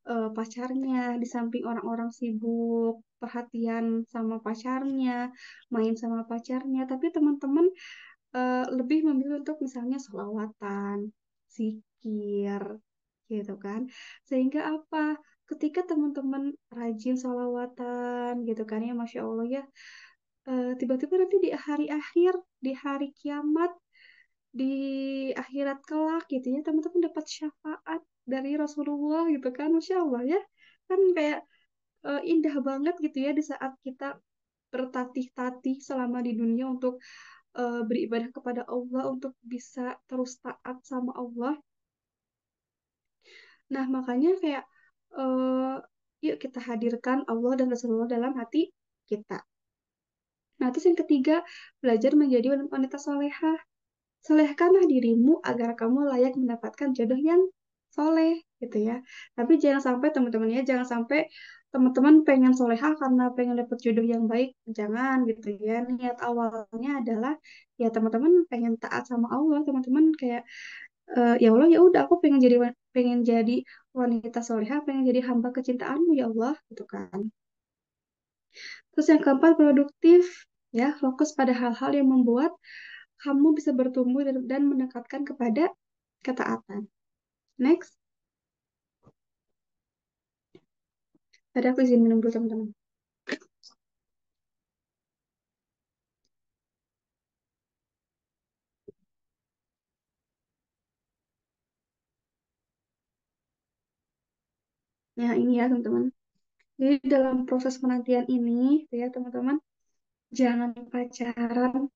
pacarnya, di samping orang-orang sibuk perhatian sama pacarnya, main sama pacarnya, tapi teman-teman lebih memilih untuk misalnya sholawatan, zikir, gitu kan. Sehingga apa? Ketika teman-teman rajin sholawatan, gitu kan ya, Masya Allah ya, tiba-tiba nanti di hari akhir, di hari kiamat, di akhirat kelak gitu ya, teman-teman dapat syafaat dari Rasulullah gitu kan, Masya Allah ya, kan kayak indah banget gitu ya di saat kita bertatih-tatih selama di dunia untuk beribadah kepada Allah, untuk bisa terus taat sama Allah. Nah, makanya kayak eh, yuk kita hadirkan Allah dan Rasulullah dalam hati kita. Nah, terus yang ketiga, belajar menjadi wanita solehah. Solehkanlah dirimu agar kamu layak mendapatkan jodoh yang soleh gitu ya. Tapi jangan sampai teman-teman ya, jangan sampai teman-teman pengen solehah karena pengen dapat jodoh yang baik. Jangan gitu ya. Niat awalnya adalah ya teman-teman pengen taat sama Allah. Teman-teman kayak ya Allah, ya udah aku pengen jadi wanita solehah, pengen jadi hamba kecintaanmu ya Allah gitu kan. Terus yang keempat, produktif ya, fokus pada hal-hal yang membuat kamu bisa bertumbuh dan mendekatkan kepada ketaatan. Next, tadi aku izin minum dulu teman-teman. Nah ini ya teman-teman. Jadi dalam proses penantian ini, ya teman-teman, jangan pacaran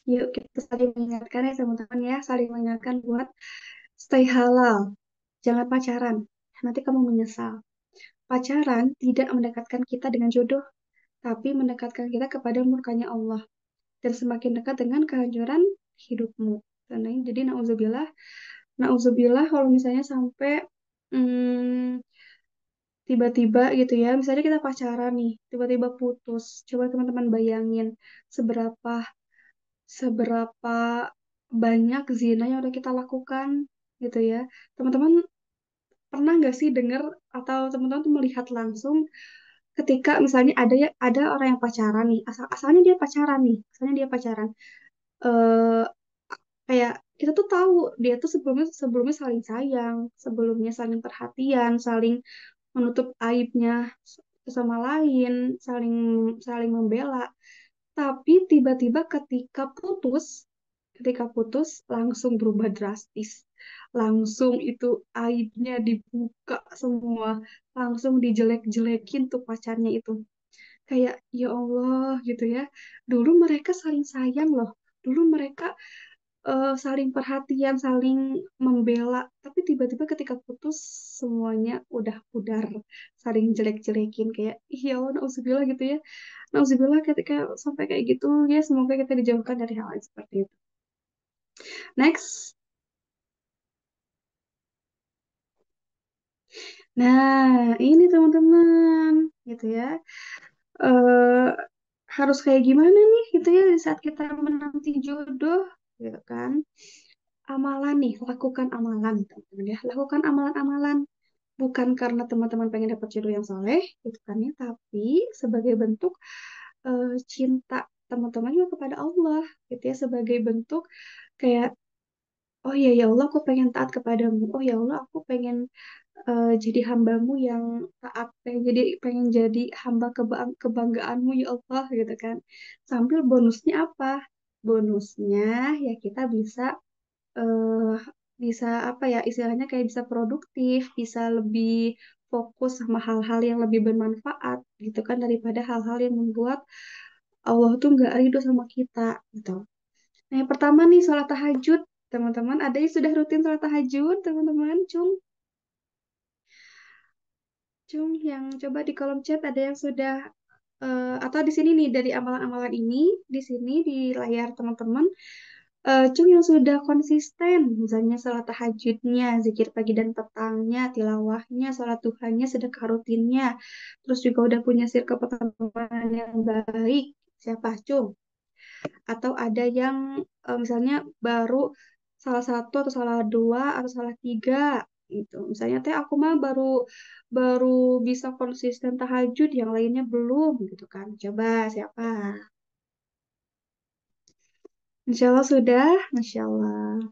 Yuk kita saling mengingatkan ya teman-teman ya, saling mengingatkan buat stay halal. Jangan pacaran, nanti kamu menyesal. Pacaran tidak mendekatkan kita dengan jodoh, tapi mendekatkan kita kepada murkanya Allah dan semakin dekat dengan kehancuran hidupmu. Karena jadi nauzubillah, nauzubillah kalau misalnya sampai hmm, tiba-tiba gitu ya, misalnya kita pacaran nih, tiba-tiba putus. Coba teman-teman bayangin seberapa seberapa banyak zina yang udah kita lakukan gitu ya. Teman-teman pernah nggak sih dengar atau teman-teman tuh melihat langsung ketika misalnya ada orang yang pacaran nih, asalnya dia pacaran nih, asalnya dia pacaran. eh Kayak kita tuh tahu dia tuh sebelumnya sebelumnya saling sayang, sebelumnya saling perhatian, saling menutup aibnya satu sama lain, saling saling membela. Tapi tiba-tiba ketika putus langsung berubah drastis. Langsung itu aibnya dibuka semua, langsung dijelek-jelekin tuh pacarnya itu. Kayak ya Allah gitu ya. Dulu mereka saling sayang loh. Dulu mereka saling perhatian, saling membela. Tapi tiba-tiba ketika putus semuanya udah pudar, saling jelek-jelekin kayak ih ya Allah, nauzubillah gitu ya. Nauzubillah ketika sampai kayak gitu ya, semoga kita dijauhkan dari hal yang seperti itu. Next. Nah, ini teman-teman gitu ya. eh Harus kayak gimana nih gitu ya di saat kita menanti jodoh gitu kan. Amalan nih, lakukan amalan teman-teman ya. Lakukan amalan-amalan bukan karena teman-teman pengen dapat jodoh yang soleh gitu kan ya, tapi sebagai bentuk cinta teman-teman juga kepada Allah gitu ya, sebagai bentuk kayak oh iya ya Allah aku pengen taat kepadamu, oh ya Allah aku pengen jadi hambamu yang taat, pengen jadi hamba kebanggaanmu ya Allah gitu kan. Sambil bonusnya apa? Bonusnya ya kita eh, bisa apa ya istilahnya kayak bisa produktif, bisa lebih fokus sama hal-hal yang lebih bermanfaat gitu kan daripada hal-hal yang membuat Allah tuh nggak ridho sama kita gitu. Nah, yang pertama nih sholat tahajud. Teman-teman, ada yang sudah rutin sholat tahajud, teman-teman? Cung, yang coba di kolom chat ada yang sudah atau di sini nih dari amalan-amalan ini di sini di layar teman-teman. Cung yang sudah konsisten, misalnya sholat tahajudnya, zikir pagi dan petangnya, tilawahnya, sholat duhanya, sedekah rutinnya, terus juga udah punya circle pertemanan yang baik. Siapa, Cung? Atau ada yang misalnya baru salah satu atau salah dua atau salah tiga gitu. Misalnya teh aku mah baru baru bisa konsisten tahajud, yang lainnya belum gitu kan. Coba siapa? Insya Allah sudah, Masya Allah.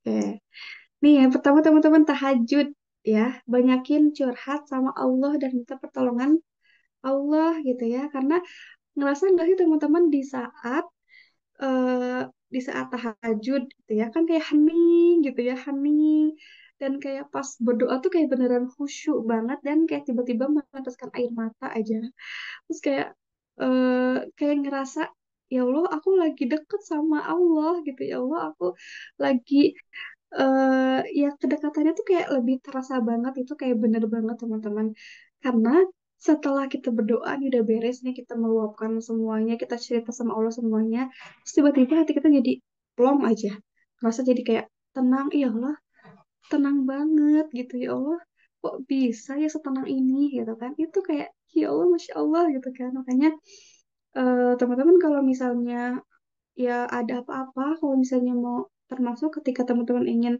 Oke. Nih yang pertama teman-teman tahajud ya. Banyakin curhat sama Allah dan minta pertolongan Allah gitu ya. Karena ngerasa nggak sih teman-teman eh, di saat tahajud gitu ya kan kayak hening gitu ya, hening dan kayak pas berdoa tuh kayak beneran khusyuk banget dan kayak tiba-tiba meneteskan air mata aja, terus kayak ngerasa ya Allah aku lagi deket sama Allah gitu, ya Allah aku lagi ya kedekatannya tuh kayak lebih terasa banget, itu kayak bener banget teman-teman. Karena setelah kita berdoa nih udah beres nih, kita meluapkan semuanya, kita cerita sama Allah semuanya, terus tiba-tiba hati kita jadi plong aja, ngerasa jadi kayak tenang, ya Allah tenang banget gitu, ya Allah kok bisa ya setenang ini gitu kan, itu kayak ya Allah Masya Allah gitu kan. Makanya teman-teman kalau misalnya ya ada apa-apa, kalau misalnya mau termasuk ketika teman-teman ingin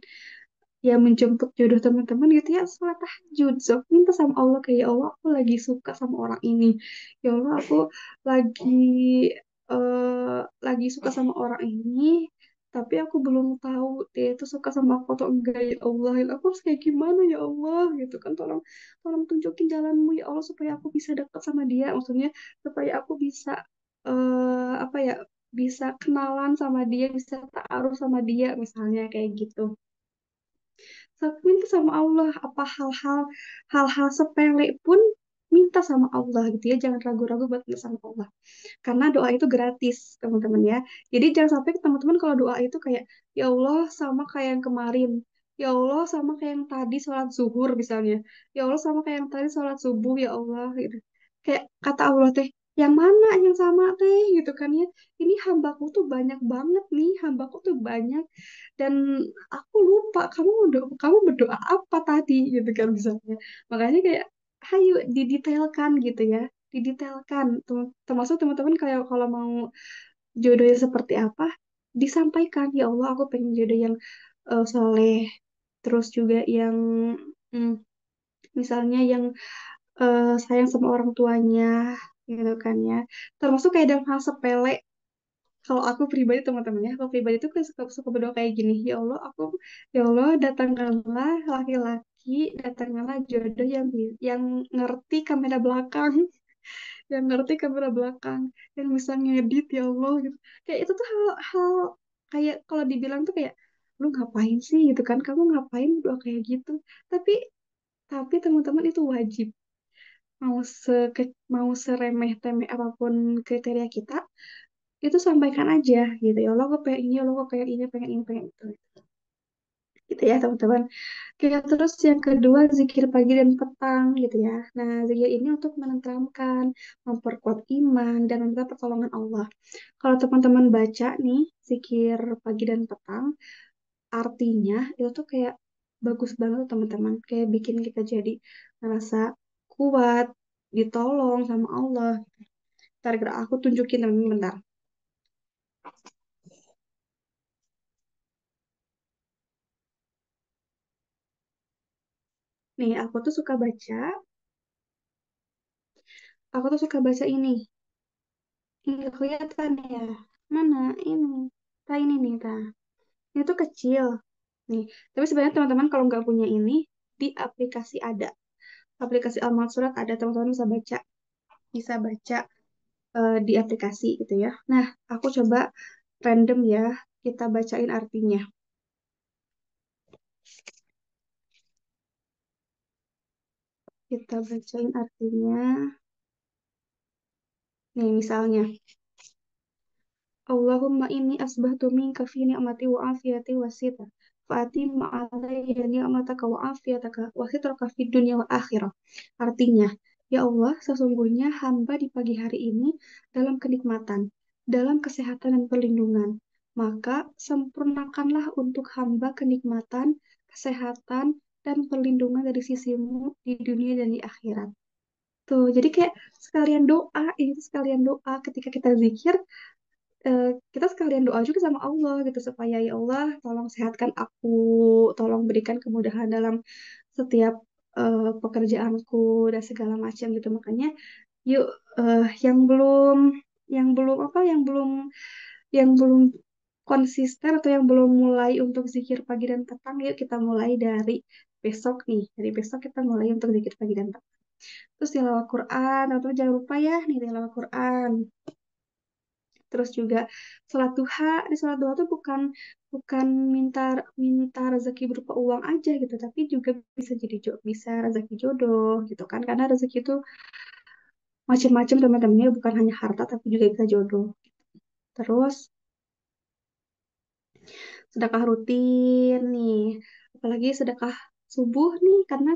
ya menjemput jodoh teman-teman gitu ya, sholat tahajud, so minta sama Allah kayak ya Allah aku lagi suka sama orang ini, ya Allah aku lagi lagi suka sama orang ini, tapi aku belum tahu dia itu suka sama aku atau enggak, ya Allah ya aku harus kayak gimana ya Allah gitu kan, tolong tolong tunjukin jalanmu ya Allah supaya aku bisa dekat sama dia, maksudnya supaya aku bisa apa ya, bisa kenalan sama dia, bisa taruh sama dia misalnya kayak gitu. Lakuin tuh sama Allah, apa hal-hal sepele pun minta sama Allah gitu ya, jangan ragu-ragu buat minta sama Allah. Karena doa itu gratis, teman-teman ya. Jadi jangan sampai teman-teman kalau doa itu kayak, ya Allah sama kayak yang kemarin. Ya Allah sama kayak yang tadi sholat zuhur misalnya. Ya Allah sama kayak yang tadi sholat subuh, ya Allah gitu. Kayak kata Allah teh, yang mana yang sama teh gitu kan ya. Ini hambaku tuh banyak banget nih, hambaku tuh banyak. Dan aku lupa kamu berdoa apa tadi gitu kan misalnya. Makanya kayak, hayu didetailkan gitu ya, didetailkan. Termasuk teman-teman kayak kalau mau jodohnya seperti apa, disampaikan, ya Allah aku pengen jodoh yang soleh, terus juga yang mm, misalnya yang sayang sama orang tuanya gitu kan ya. Termasuk kayak dalam hal sepele, kalau aku pribadi teman-teman ya, aku pribadi tuh kayak suka berdoa kayak gini, ya Allah datangkanlah laki-laki, datangkanlah jodoh yang ngerti kamera belakang, yang ngerti kamera belakang, yang bisa ngedit, ya Allah gitu. Kayak itu tuh hal-hal kayak kalau dibilang tuh kayak, lu ngapain sih gitu kan, kamu ngapain berdoa kayak gitu, tapi teman-teman itu wajib. Mau seremeh-temeh apapun kriteria kita, itu sampaikan aja gitu, ya Allah gue pengen ini, ya Allah gue pengen ini, pengen ini, pengen itu gitu ya teman-teman. Oke, terus yang kedua zikir pagi dan petang gitu ya. Nah, zikir ini untuk menenteramkan, memperkuat iman, dan meminta pertolongan Allah. Kalau teman-teman baca nih zikir pagi dan petang, artinya itu tuh kayak bagus banget teman-teman, kayak bikin kita jadi merasa kuat, ditolong sama Allah. Ntar gerak aku tunjukin teman-teman bentar. Nih, aku tuh suka baca ini. Ini kelihatan ya. Mana ini? Ini nih, Ini tuh kecil. Nih, tapi sebenarnya teman-teman kalau nggak punya ini, di aplikasi ada. Aplikasi Almat Surat ada, teman-teman bisa baca di aplikasi gitu ya. Nah, aku coba random ya, kita bacain artinya. Kita bacain artinya. Nih, misalnya. Allahumma inni asbahtu minka fi ni'mati wa afiyati wa sita. Fa'atim alayya ni'mataka wa afiyataka wa sitraka fi dunya wa akhirah. Artinya, ya Allah, sesungguhnya hamba di pagi hari ini dalam kenikmatan, dalam kesehatan dan perlindungan. Maka sempurnakanlah untuk hamba kenikmatan, kesehatan, dan perlindungan dari sisimu di dunia dan di akhirat. Tuh, jadi kayak sekalian doa, ini tuh sekalian doa ketika kita zikir, kita sekalian doa juga sama Allah gitu supaya ya Allah tolong sehatkan aku, tolong berikan kemudahan dalam setiap pekerjaanku dan segala macam gitu. Makanya yuk, yang belum apa yang belum konsisten atau yang belum mulai untuk zikir pagi dan petang, yuk kita mulai dari besok nih. Dari besok kita mulai untuk zikir pagi dan petang. Terus tilawah Quran, atau jangan lupa ya nih tilawah Quran. Terus juga sholat duha. Di sholat duha tuh bukan bukan minta minta rezeki berupa uang aja gitu, tapi juga bisa rezeki jodoh gitu kan. Karena rezeki itu macam-macam teman-temannya, bukan hanya harta tapi juga bisa jodoh. Terus sedekah rutin nih, apalagi sedekah subuh nih, karena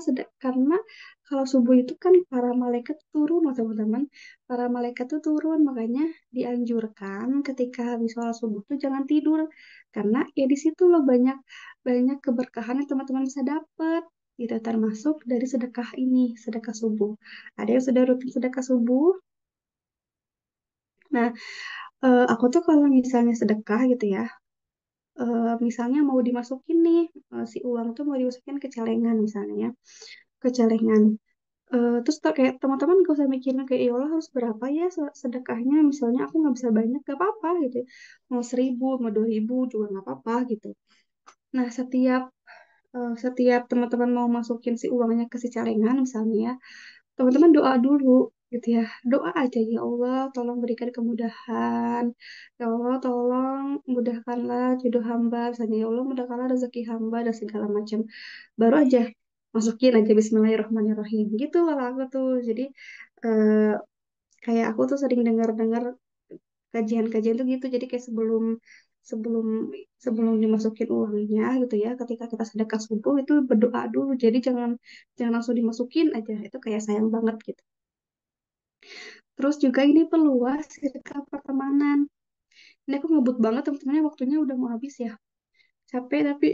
kalau subuh itu kan para malaikat turun loh teman-teman, para malaikat tuh turun, makanya dianjurkan ketika habis sholat subuh tuh jangan tidur, karena ya di situ loh banyak banyak keberkahan yang teman-teman bisa dapat gitu, termasuk dari sedekah ini, sedekah subuh. Ada yang sudah rutin sedekah subuh. Nah, aku tuh kalau misalnya sedekah gitu ya, misalnya mau dimasukin nih, si uang tuh mau dimasukin ke celengan misalnya ya, ke celengan. Terus kayak teman-teman gak usah mikirin kayak ya Allah harus berapa ya sedekahnya, misalnya aku nggak bisa banyak, gak apa-apa gitu, mau 1.000 mau 2.000 juga nggak apa-apa gitu. Nah, setiap teman-teman mau masukin si uangnya ke si celengan misalnya ya, teman-teman doa dulu gitu ya, doa aja, ya Allah tolong berikan kemudahan, ya Allah tolong mudahkanlah jodoh hamba misalnya, ya Allah mudahkanlah rezeki hamba dan segala macam, baru aja masukin aja Bismillahirrahmanirrahim gitu kalau aku tuh. Jadi eh, kayak aku tuh sering dengar-dengar kajian-kajian tuh gitu. Jadi kayak sebelum sebelum sebelum dimasukin uangnya gitu ya, ketika kita sedekah subuh itu berdoa dulu. Jadi jangan jangan langsung dimasukin aja. Itu kayak sayang banget gitu. Terus juga ini perluas circle pertemanan. Ini aku ngebut banget teman-temannya, waktunya udah mau habis ya. Capek tapi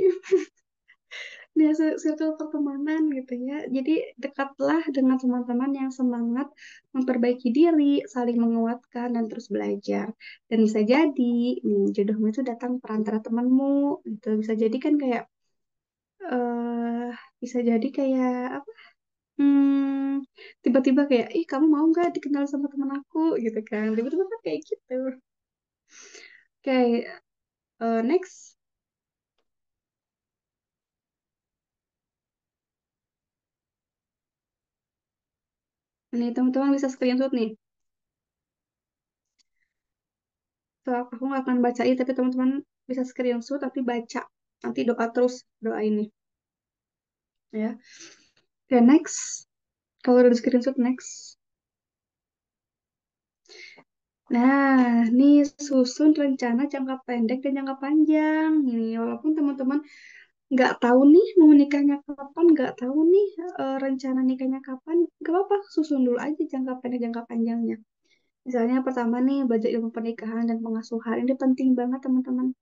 dia circle pertemanan gitu ya. Jadi dekatlah dengan teman-teman yang semangat memperbaiki diri, saling menguatkan dan terus belajar. Dan bisa jadi jodohmu itu datang perantara temanmu gitu. Bisa jadi kan kayak eh bisa jadi kayak apa? Tiba-tiba kayak, ih kamu mau nggak dikenal sama teman aku gitu kan? Tiba-tiba kan kayak gitu. Kayak next. Nih teman-teman bisa screenshot nih. So, aku nggak akan bacain, tapi teman-teman bisa screenshot, tapi baca. Nanti doa terus, doa ini. Ya. Oke, next. Kalau udah di screenshot, next. Nah, nih susun rencana jangka pendek dan jangka panjang. Ini, walaupun teman-teman nggak tahu nih mau nikahnya kapan, nggak tahu nih rencana nikahnya kapan, nggak apa-apa, susun dulu aja jangka pendek, jangka panjangnya. Misalnya pertama nih, belajar ilmu pernikahan dan pengasuhan. Ini penting banget, teman-teman.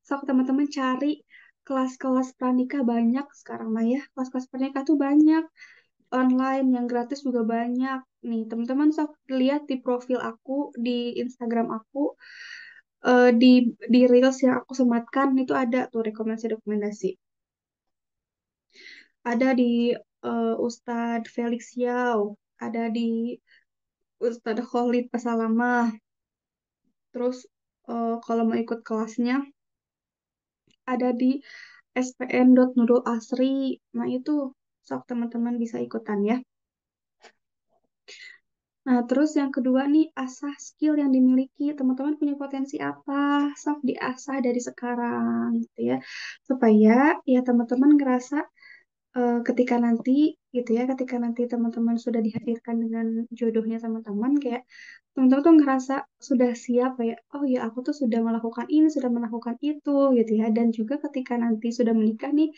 So, teman-teman cari kelas-kelas pranikah banyak sekarang mah ya. Kelas-kelas pranikah tuh banyak. Online yang gratis juga banyak. Nih, teman-teman sok lihat di profil aku, di Instagram aku, di Reels yang aku sematkan, itu ada tuh rekomendasi-rekomendasi. Ada di Ustadz Felix Yao, ada di Ustadz Khalid Pasalamah. Terus kalau mau ikut kelasnya, ada di spn.nurul asri. Nah, itu sok teman-teman bisa ikutan ya. Nah, terus yang kedua nih, asah skill yang dimiliki. Teman-teman punya potensi apa? Sok diasah dari sekarang gitu ya. Supaya ya teman-teman ngerasa ketika nanti gitu ya, ketika nanti teman-teman sudah dihadirkan dengan jodohnya teman-teman, kayak teman-teman tuh ngerasa sudah siap kayak, oh ya aku tuh sudah melakukan ini, sudah melakukan itu gitu ya. Dan juga ketika nanti sudah menikah nih,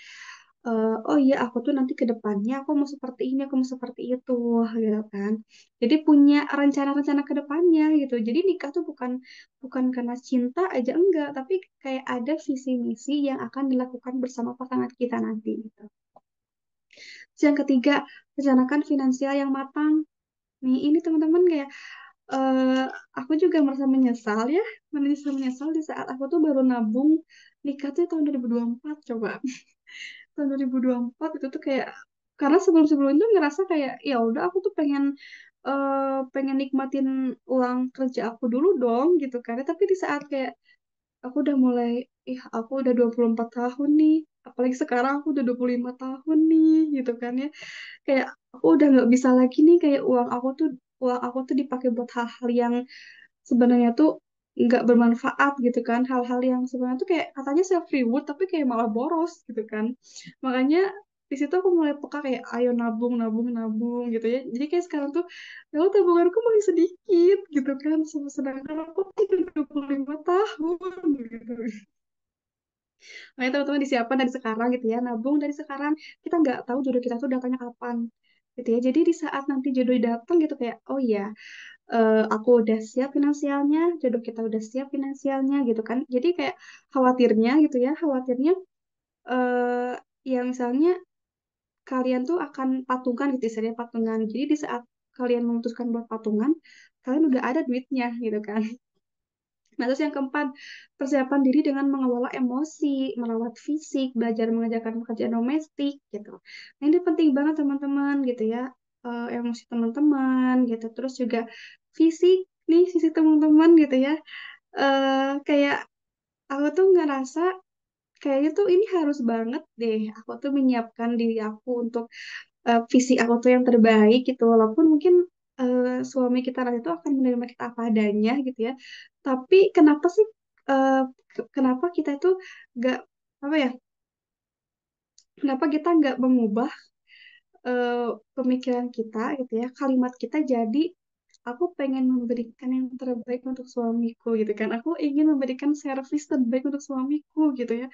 oh iya aku tuh nanti ke depannya aku mau seperti ini, aku mau seperti itu gitu kan. Jadi punya rencana-rencana ke depannya gitu. Jadi nikah tuh bukan bukan karena cinta aja enggak, tapi kayak ada visi misi yang akan dilakukan bersama pasangan kita nanti gitu. Terus yang ketiga, rencanakan finansial yang matang. Nih, ini teman-teman kayak eh aku juga merasa menyesal ya, menyesal di saat aku tuh baru nabung nikah tuh tahun 2024 coba. Tahun 2024 itu tuh kayak karena sebelum-sebelum itu ngerasa kayak ya udah aku tuh pengen nikmatin uang kerja aku dulu dong gitu kan. Tapi di saat kayak aku udah mulai aku udah 24 tahun nih, apalagi sekarang aku udah 25 tahun nih gitu kan ya. Kayak aku udah nggak bisa lagi nih kayak uang aku tuh dipakai buat hal-hal yang sebenarnya tuh nggak bermanfaat gitu kan, hal-hal yang sebenarnya tuh kayak katanya self reward tapi kayak malah boros gitu kan. Makanya di situ aku mulai peka kayak ayo nabung nabung nabung gitu ya. Jadi kayak sekarang tuh ya Allah, tabunganku masih sedikit gitu kan, sedangkan aku tuh udah 25 tahun gitu. Makanya teman-teman disiapkan dari sekarang gitu ya, nabung dari sekarang. Kita nggak tahu jodoh kita tuh datangnya kapan gitu ya. Jadi di saat nanti jodoh datang gitu kayak oh iya, aku udah siap finansialnya, jodoh kita udah siap finansialnya gitu kan. Jadi kayak khawatirnya gitu ya, khawatirnya eh ya misalnya kalian tuh akan patungan gitu istilahnya patungan. Jadi di saat kalian memutuskan buat patungan, kalian udah ada duitnya gitu kan. Nah, terus yang keempat, persiapan diri dengan mengelola emosi, merawat fisik, belajar mengerjakan pekerjaan domestik gitu. Nah, ini penting banget teman-teman gitu ya. Emosi teman-teman gitu. Terus juga fisik nih, sisi teman-teman gitu ya. Kayak aku tuh ngerasa kayaknya tuh ini harus banget deh. Aku tuh menyiapkan diri aku untuk fisik aku tuh yang terbaik gitu. Walaupun mungkin suami kita nanti itu akan menerima kita apa adanya gitu ya. Tapi kenapa sih, eh, kenapa kita itu gak apa ya, kenapa kita nggak mengubah eh, pemikiran kita gitu ya, kalimat kita jadi aku pengen memberikan yang terbaik untuk suamiku gitu kan. Aku ingin memberikan servis terbaik untuk suamiku gitu ya.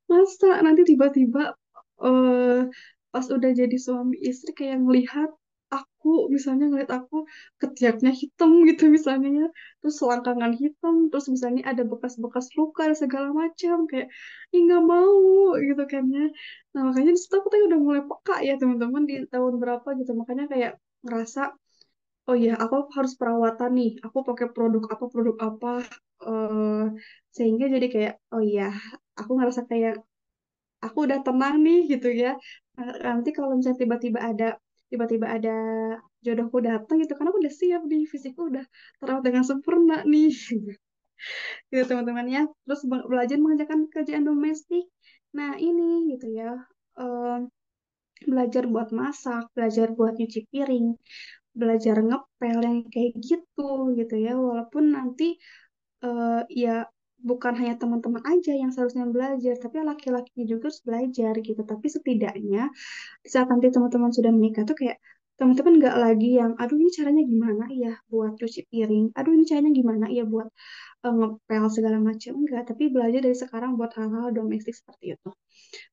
Masa nanti tiba-tiba eh pas udah jadi suami istri kayak ngelihat aku, misalnya ngelihat aku ketiaknya hitam gitu misalnya ya, terus selangkangan hitam, terus misalnya ada bekas-bekas luka dan segala macam kayak ih nggak mau gitu kan ya. Nah makanya di situ aku tuh udah mulai peka ya teman-teman di tahun berapa gitu, makanya kayak ngerasa oh iya aku harus perawatan nih, aku pakai produk apa eh sehingga jadi kayak oh iya aku ngerasa kayak aku udah tenang nih gitu ya. Nanti kalau misalnya tiba-tiba ada jodohku datang gitu kan aku udah siap nih, fisikku udah terawat dengan sempurna nih gitu teman-teman ya. Terus belajar mengerjakan kerjaan domestik, nah ini gitu ya, eh, belajar buat masak, belajar buat nyuci piring, belajar ngepel yang kayak gitu ya, walaupun nanti ya bukan hanya teman-teman aja yang seharusnya belajar, tapi laki-lakinya juga harus belajar gitu. Tapi setidaknya di saat nanti teman-teman sudah menikah tuh kayak teman-teman nggak lagi yang aduh ini caranya gimana ya buat cuci piring, aduh ini caranya gimana ya buat ngepel segala macam, enggak, tapi belajar dari sekarang buat hal-hal domestik seperti itu.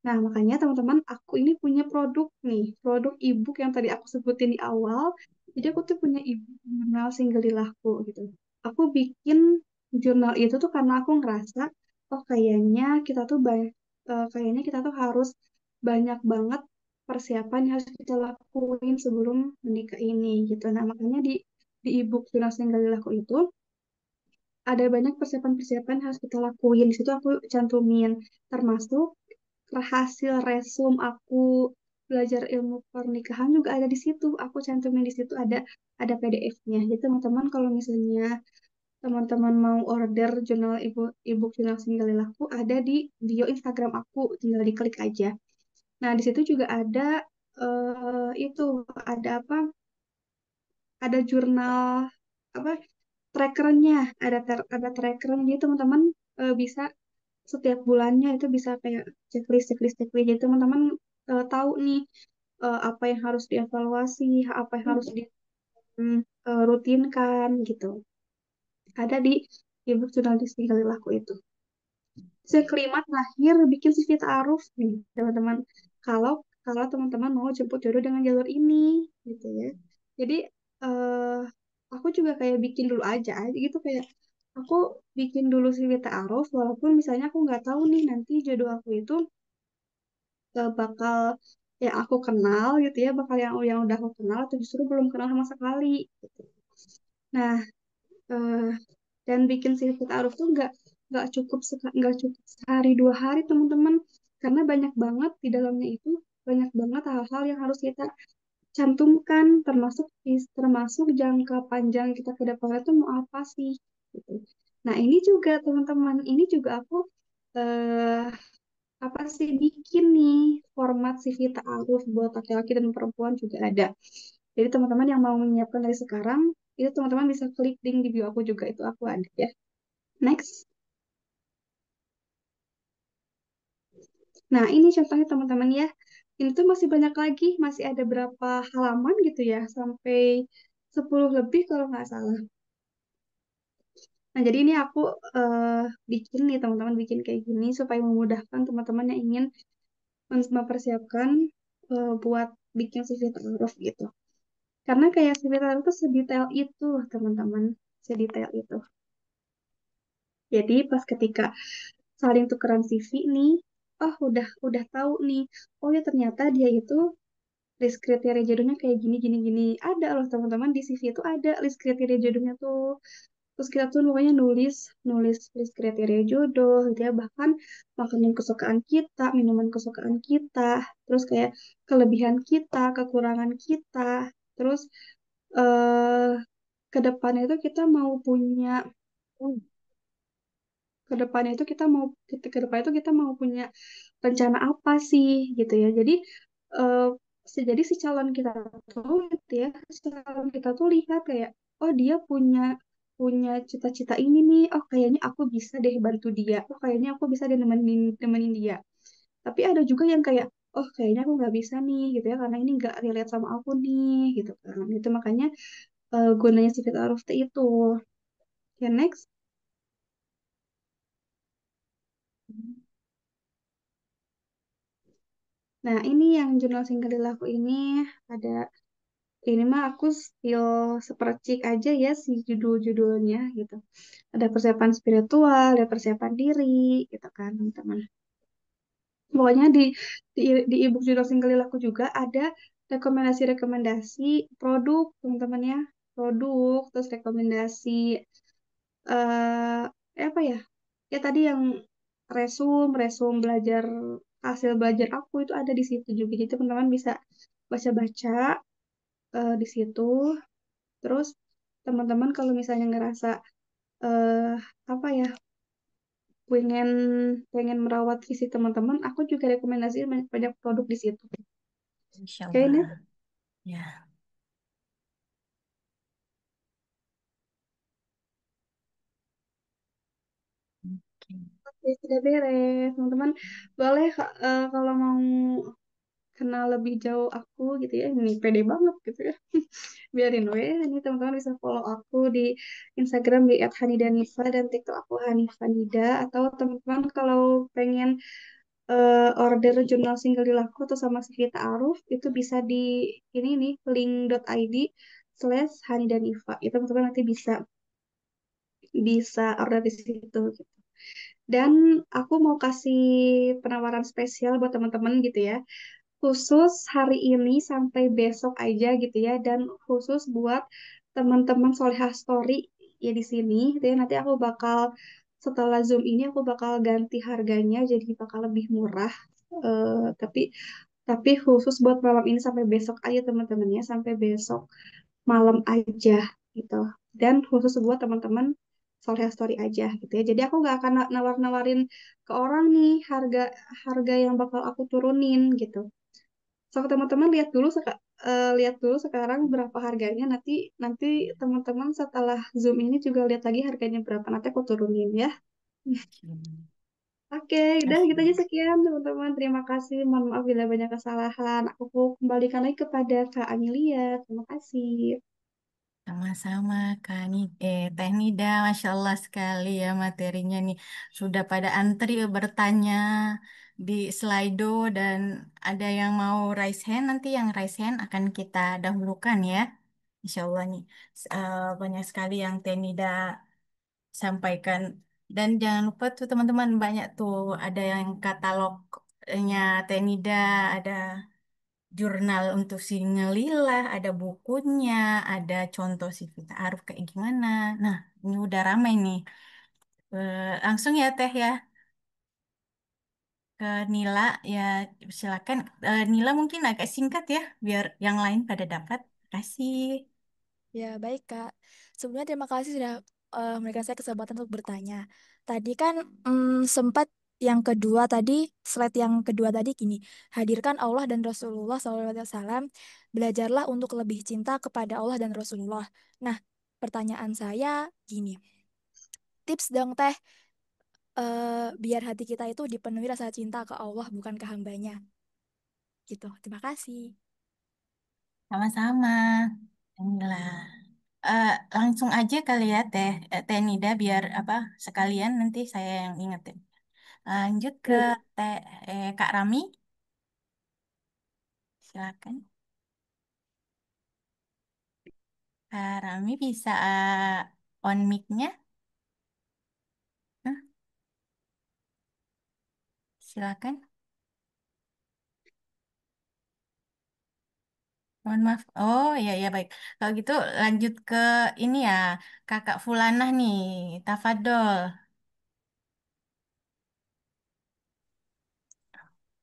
Nah, makanya teman-teman, aku ini punya produk nih, produk ebook yang tadi aku sebutin di awal. Jadi aku tuh punya ebook jurnal Singgelilaku gitu. Aku bikin jurnal itu tuh karena aku ngerasa, oh kayaknya kita tuh harus banyak banget persiapan yang harus kita lakuin sebelum menikah ini gitu. Nah, makanya di ebook jurnal Singgelilaku itu ada banyak persiapan-persiapan yang harus kita lakuin. Di situ aku cantumin termasuk hasil resum aku belajar ilmu pernikahan juga ada di situ. Aku cantumin di situ ada PDF-nya. Jadi teman-teman kalau misalnya teman-teman mau order jurnal ibu jurnal singgalilaku ada di bio Instagram aku, tinggal diklik aja. Nah, di situ juga ada itu ada apa? Ada jurnal apa? Trackernya, ada trackernya. Jadi teman-teman bisa setiap bulannya itu bisa kayak checklist. Jadi teman-teman tahu nih apa yang harus dievaluasi, apa yang harus rutinkan gitu. Ada di ebook jurnalistik tinggal laku itu. Saya kelima terakhir bikin CV ta'aruf nih teman-teman. Kalau kalau teman-teman mau jemput jodoh dengan jalur ini gitu ya. Jadi eh aku juga kayak bikin dulu aja gitu kayak aku bikin dulu CV ta'aruf walaupun misalnya aku nggak tahu nih nanti jodoh aku itu bakal ya aku kenal gitu ya, bakal yang udah aku kenal atau justru belum kenal sama sekali gitu. Nah, eh, dan bikin CV ta'aruf tuh nggak cukup sehari dua hari teman-teman, karena banyak banget di dalamnya itu, banyak banget hal-hal yang harus kita cantumkan, termasuk jangka panjang kita ke depannya tuh mau apa sih gitu. Nah, ini juga teman-teman, ini juga aku eh, apa sih bikin nih format CV ta'aruf buat laki-laki dan perempuan juga ada. Jadi teman-teman yang mau menyiapkan dari sekarang, itu teman-teman bisa klik link di bio aku juga, itu aku ada ya. Next. Nah, ini contohnya teman-teman ya. Ini tuh masih banyak lagi, masih ada berapa halaman gitu ya, sampai 10 lebih kalau nggak salah. Nah, jadi ini aku eh, bikin nih teman-teman, bikin kayak gini supaya memudahkan teman-teman yang ingin mempersiapkan buat bikin CV ta'aruf gitu. Karena kayak CV ta'aruf itu sedetail itu loh teman-teman, sedetail itu. Jadi pas ketika saling tukeran CV nih, oh udah tahu nih, oh ya ternyata dia itu list kriteria jodohnya kayak gini gini gini. Ada loh teman-teman di CV itu ada list kriteria jodohnya tuh. Terus kita tuh pokoknya nulis nulis list kriteria jodoh gitu ya, bahkan makanan kesukaan kita, minuman kesukaan kita, terus kayak kelebihan kita, kekurangan kita, terus eh ke depannya itu kita mau punya ke depannya itu kita mau ke depannya itu kita mau punya rencana apa sih gitu ya. Jadi eh jadi si calon kita tuh gitu ya, si calon kita tuh lihat kayak oh dia punya punya cita-cita ini nih, oh kayaknya aku bisa deh bantu dia, oh kayaknya aku bisa deh nemenin nemenin dia. Tapi ada juga yang kayak oh kayaknya aku nggak bisa nih gitu ya karena ini nggak relate sama aku nih gitu kan. Itu makanya gunanya sifat aruf itu. Ya next. Nah ini yang jurnal singgah aku ini ada ini mah aku spill sepercik aja ya si judul-judulnya gitu. Ada persiapan spiritual, ada persiapan diri gitu kan teman-teman. Pokoknya di ebook jurnal singgah aku juga ada rekomendasi-rekomendasi produk teman-teman ya. Produk, terus rekomendasi eh apa ya? Ya tadi yang resum belajar hasil belajar aku itu ada di situ juga. Jadi teman-teman bisa baca-baca di situ. Terus teman-teman kalau misalnya ngerasa eh apa ya pengen pengen merawat fisik teman-teman, aku juga rekomendasiin banyak, banyak produk di situ. Insya Oke, Allah. Net? Ya, oke. Oke, sudah beres. Teman-teman boleh kalau mau kenal lebih jauh aku gitu ya, ini pede banget gitu ya. Biarin we, ini teman-teman bisa follow aku di Instagram di @hanidanifa dan TikTok aku Hanifanida atau teman-teman kalau pengen order jurnal single di laku atau sama si Vita Aruf itu bisa di ini nih link.id/Hani dan Iva itu teman-teman nanti bisa bisa order di situ gitu. Dan aku mau kasih penawaran spesial buat teman-teman gitu ya khusus hari ini sampai besok aja gitu ya dan khusus buat teman-teman Solehah Story ya di sini gitu ya nanti aku bakal setelah Zoom ini aku bakal ganti harganya jadi bakal lebih murah. Tapi khusus buat malam ini sampai besok aja teman-teman ya sampai besok malam aja gitu dan khusus buat teman-teman Solehah Story aja gitu ya jadi aku nggak akan nawar-nawarin ke orang nih harga harga yang bakal aku turunin gitu. So, teman-teman lihat dulu sekarang berapa harganya. Nanti nanti teman-teman setelah Zoom ini juga lihat lagi harganya berapa. Nanti aku turunin ya. Oke, udah gitu aja Kasih. sekian teman-teman. Terima kasih. Mohon maaf bila banyak kesalahan. Aku kembalikan lagi kepada Kak Amelia. Terima kasih. Sama-sama Kak Teh Nida, Masya Allah sekali ya materinya nih. Sudah pada antri bertanya di Slido dan ada yang mau raise hand, nanti yang raise hand akan kita dahulukan ya. Insya Allah nih, banyak sekali yang Teh Nida sampaikan. Dan jangan lupa tuh teman-teman, banyak tuh ada yang katalognya Teh Nida, ada jurnal untuk si ngelilah, ada bukunya, ada contoh si Vita Aruf kayak gimana. Nah, ini udah ramai nih. Langsung ya Teh ya ke Nila ya silakan. Nila mungkin agak singkat ya biar yang lain pada dapat. Kasih. Ya, baik, Kak. Sebenarnya terima kasih sudah memberikan saya kesempatan untuk bertanya. Tadi kan sempat yang kedua tadi, slide yang kedua tadi gini, hadirkan Allah dan Rasulullah SAW, belajarlah untuk lebih cinta kepada Allah dan Rasulullah. Nah, pertanyaan saya gini, tips dong Teh, biar hati kita itu dipenuhi rasa cinta ke Allah bukan ke hambanya. Gitu, terima kasih. Sama-sama. Nila. Langsung aja kali ya Teh Nida biar apa sekalian nanti saya yang ingetin. Lanjut ke Ya, Teh Kak Rami, silakan. Kak Rami bisa on mic-nya? Hah, silakan. Mohon maaf. Oh ya ya baik. Kalau gitu lanjut ke ini ya Kakak Fulanah nih, Tafadol.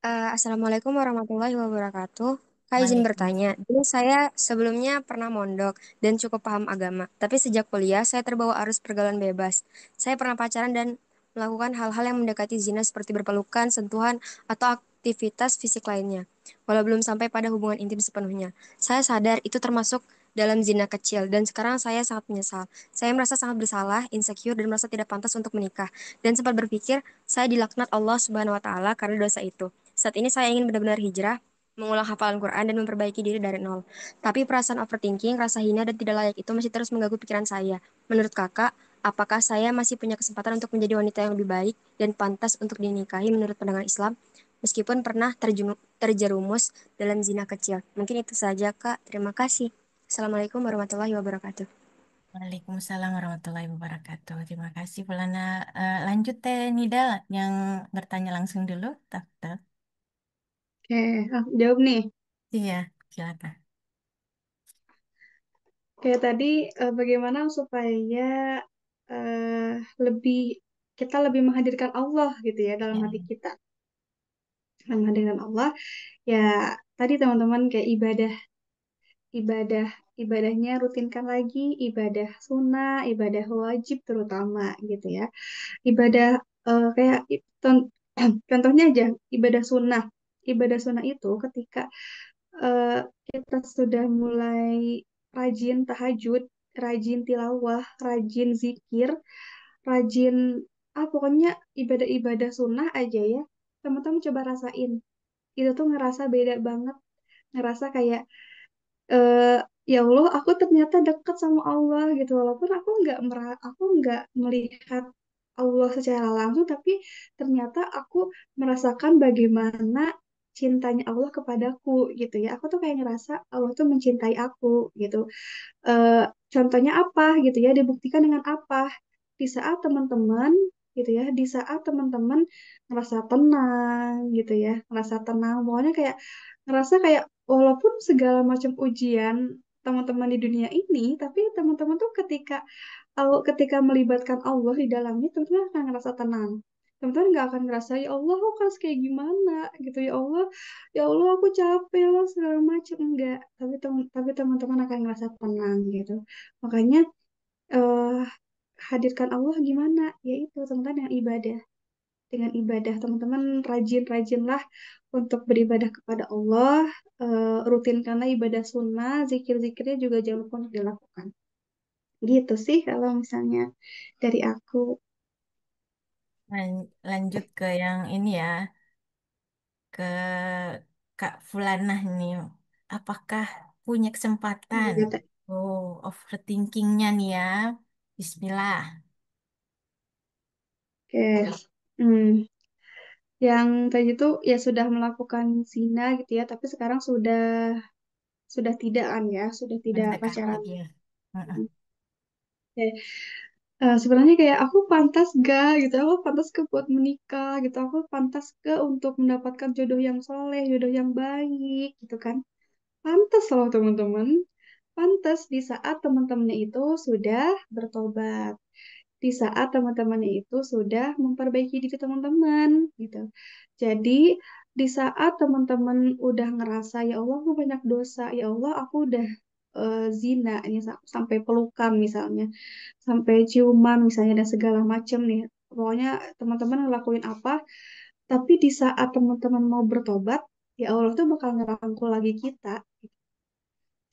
Assalamualaikum warahmatullahi wabarakatuh. Kak izin bertanya, Waalaikumsalam. dulu saya sebelumnya pernah mondok dan cukup paham agama, tapi sejak kuliah saya terbawa arus pergaulan bebas. Saya pernah pacaran dan melakukan hal-hal yang mendekati zina seperti berpelukan, sentuhan, atau aktivitas fisik lainnya. Walau belum sampai pada hubungan intim sepenuhnya. Saya sadar itu termasuk dalam zina kecil dan sekarang saya sangat menyesal. Saya merasa sangat bersalah, insecure, dan merasa tidak pantas untuk menikah. Dan sempat berpikir saya dilaknat Allah Subhanahu wa taala karena dosa itu. Saat ini saya ingin benar-benar hijrah, mengulang hafalan Quran dan memperbaiki diri dari nol. Tapi perasaan overthinking, rasa hina dan tidak layak itu masih terus mengganggu pikiran saya. Menurut kakak, apakah saya masih punya kesempatan untuk menjadi wanita yang lebih baik dan pantas untuk dinikahi menurut pandangan Islam, meskipun pernah terjerumus dalam zina kecil? Mungkin itu saja, Kak. Terima kasih. Assalamualaikum warahmatullahi wabarakatuh. Waalaikumsalam warahmatullahi wabarakatuh. Terima kasih, Fulana. Lanjut Teh Nida yang bertanya langsung dulu. Tak, tak. Oke, aku jawab nih. Iya, silakan. Kayak tadi bagaimana supaya eh, lebih kita lebih menghadirkan Allah gitu ya dalam Ya, hati kita. Menghadirkan Allah ya tadi teman-teman kayak ibadah ibadahnya rutinkan lagi, ibadah sunnah, ibadah wajib terutama gitu ya. Ibadah kayak contohnya aja ibadah sunnah. Ibadah sunnah itu ketika eh, kita sudah mulai rajin tahajud, rajin tilawah, rajin zikir, rajin pokoknya ibadah-ibadah sunnah aja ya. Teman-teman coba rasain. Itu tuh ngerasa beda banget, ngerasa kayak eh ya Allah, aku ternyata dekat sama Allah gitu. Walaupun aku nggak melihat Allah secara langsung, tapi ternyata aku merasakan bagaimana cintanya Allah kepadaku gitu ya. Aku tuh kayak ngerasa Allah tuh mencintai aku gitu. Eh, Contohnya apa gitu ya? Dibuktikan dengan apa? Di saat teman-teman gitu ya, di saat teman-teman ngerasa tenang gitu ya, ngerasa tenang, pokoknya kayak ngerasa kayak walaupun segala macam ujian teman-teman di dunia ini, tapi teman-teman tuh ketika melibatkan Allah di dalamnya, teman-teman akan ngerasa tenang. Teman-teman nggak akan ngerasa ya Allah aku harus kayak gimana gitu ya Allah aku capek lah segala macam enggak. Tapi teman-teman akan ngerasa tenang gitu. Makanya eh hadirkan Allah gimana? Yaitu teman-teman dengan ibadah. Dengan ibadah teman-teman rajin-rajinlah untuk beribadah kepada Allah. Rutinkanlah ibadah sunnah, zikir-zikirnya juga jangan lupa untuk dilakukan. Gitu sih kalau misalnya dari aku. lanjut ke yang ini ya, ke Kak Fulanah nih. Apakah punya kesempatan? Gitu. Oh, overthinkingnya nih ya. Bismillah. Oke. Hmm. Yang tadi itu ya sudah melakukan zina gitu ya, tapi sekarang sudah tidak kan ya, sudah tidak Mendekati pacaran. dia. Heeh. Oke. Sebenarnya kayak aku pantas gak gitu, aku pantas ke buat menikah gitu, aku pantas ke untuk mendapatkan jodoh yang soleh, jodoh yang baik gitu kan. Pantas loh teman-teman, pantas di saat teman-temannya itu sudah bertobat, di saat teman-temannya itu sudah memperbaiki diri teman-teman gitu. Jadi di saat teman-teman udah ngerasa ya Allah aku banyak dosa, ya Allah aku udah zina ini sampai pelukan misalnya, sampai ciuman misalnya dan segala macam nih. Pokoknya teman-teman ngelakuin apa, tapi di saat teman-teman mau bertobat, ya Allah tuh bakal ngerangkul lagi kita.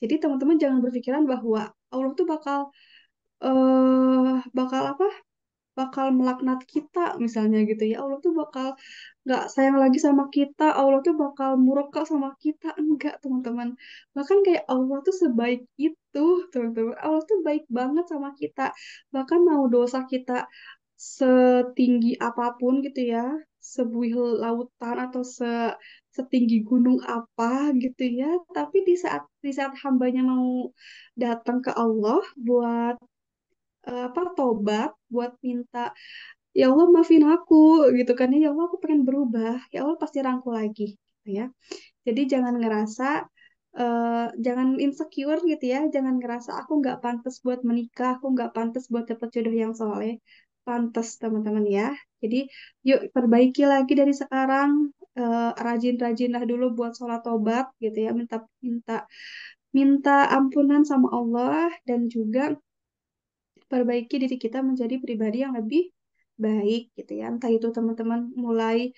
Jadi teman-teman jangan berpikiran bahwa Allah tuh bakal apa? Bakal melaknat kita misalnya gitu ya. Allah tuh bakal nggak sayang lagi sama kita. Allah tuh bakal murka sama kita. Enggak, teman-teman. Bahkan kayak Allah tuh sebaik itu, teman-teman. Allah tuh baik banget sama kita. Bahkan mau dosa kita setinggi apapun gitu ya, sebuih lautan atau setinggi gunung apa gitu ya. Tapi di saat hambanya mau datang ke Allah buat tobat, buat minta ya Allah maafin aku gitu kan ya Allah aku pengen berubah, ya Allah pasti rangkul lagi gitu ya. Jadi jangan insecure gitu ya, jangan ngerasa aku nggak pantas buat menikah, aku nggak pantas buat dapet jodoh yang soleh. Pantas teman-teman ya. Jadi yuk perbaiki lagi dari sekarang, rajin-rajinlah dulu buat sholat tobat gitu ya, minta minta minta ampunan sama Allah dan juga perbaiki diri kita menjadi pribadi yang lebih baik gitu ya. Entah itu teman-teman mulai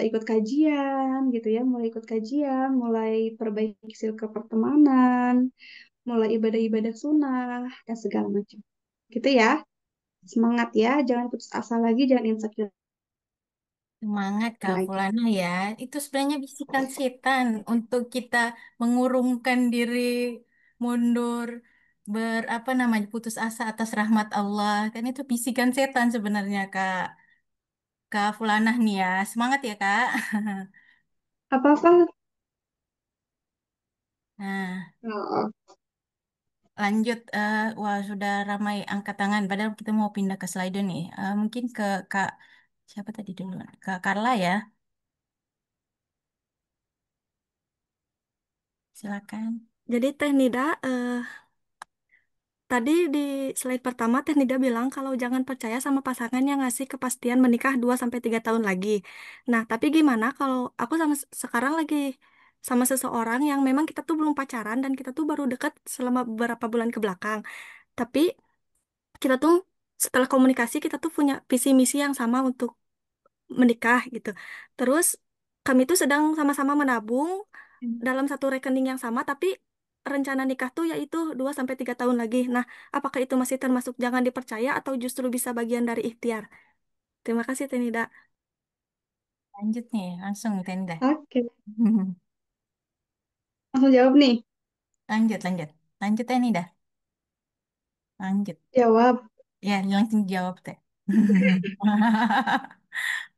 ikut kajian gitu ya, mulai ikut kajian, mulai perbaiki circle pertemanan, mulai ibadah-ibadah sunnah dan segala macam. Gitu ya. Semangat ya, jangan putus asa lagi, jangan insecure Semangat Kak Baik. Fulana ya. Itu sebenarnya bisikan setan untuk kita mengurungkan diri mundur berapa namanya putus asa atas rahmat Allah. Kan itu bisikan setan sebenarnya Kak. Kak Fulana nih ya. Semangat ya Kak. Apa-apa? Nah, Oh, lanjut. Wah, sudah ramai angkat tangan. Padahal kita mau pindah ke slide nih. Mungkin ke Kak siapa tadi dulu? Kak Carla ya. Silakan. Jadi Teh Nida, tadi di slide pertama Teh Nida bilang kalau jangan percaya sama pasangan yang ngasih kepastian menikah 2 sampai 3 tahun lagi. Nah, tapi gimana kalau aku sama sekarang lagi sama seseorang yang memang kita tuh belum pacaran dan kita tuh baru dekat selama beberapa bulan ke belakang. Tapi kita tuh setelah komunikasi kita tuh punya visi misi yang sama untuk menikah gitu. Terus kami tuh sedang sama-sama menabung dalam satu rekening yang sama, tapi rencana nikah tuh yaitu 2 sampai 3 tahun lagi. Nah, apakah itu masih termasuk jangan dipercaya atau justru bisa bagian dari ikhtiar? Terima kasih, Tenida. Lanjut nih, langsung Tenda. oke. Langsung jawab nih. Lanjut, lanjut. Lanjut ya nih dah. Lanjut. Jawab. Ya, langsung jawab teh.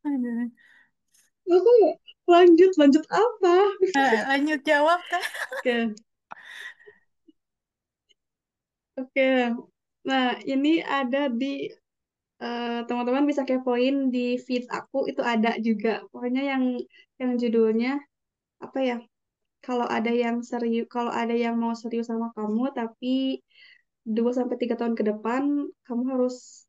Aduh. Aku lanjut, lanjut apa? Lanjut jawab teh. Oke, oke. Nah, ini ada di teman-teman bisa kepoin di feed aku itu ada juga. Pokoknya yang judulnya apa ya? Kalau ada yang serius, kalau ada yang mau serius sama kamu, tapi 2 sampai 3 tahun ke depan kamu harus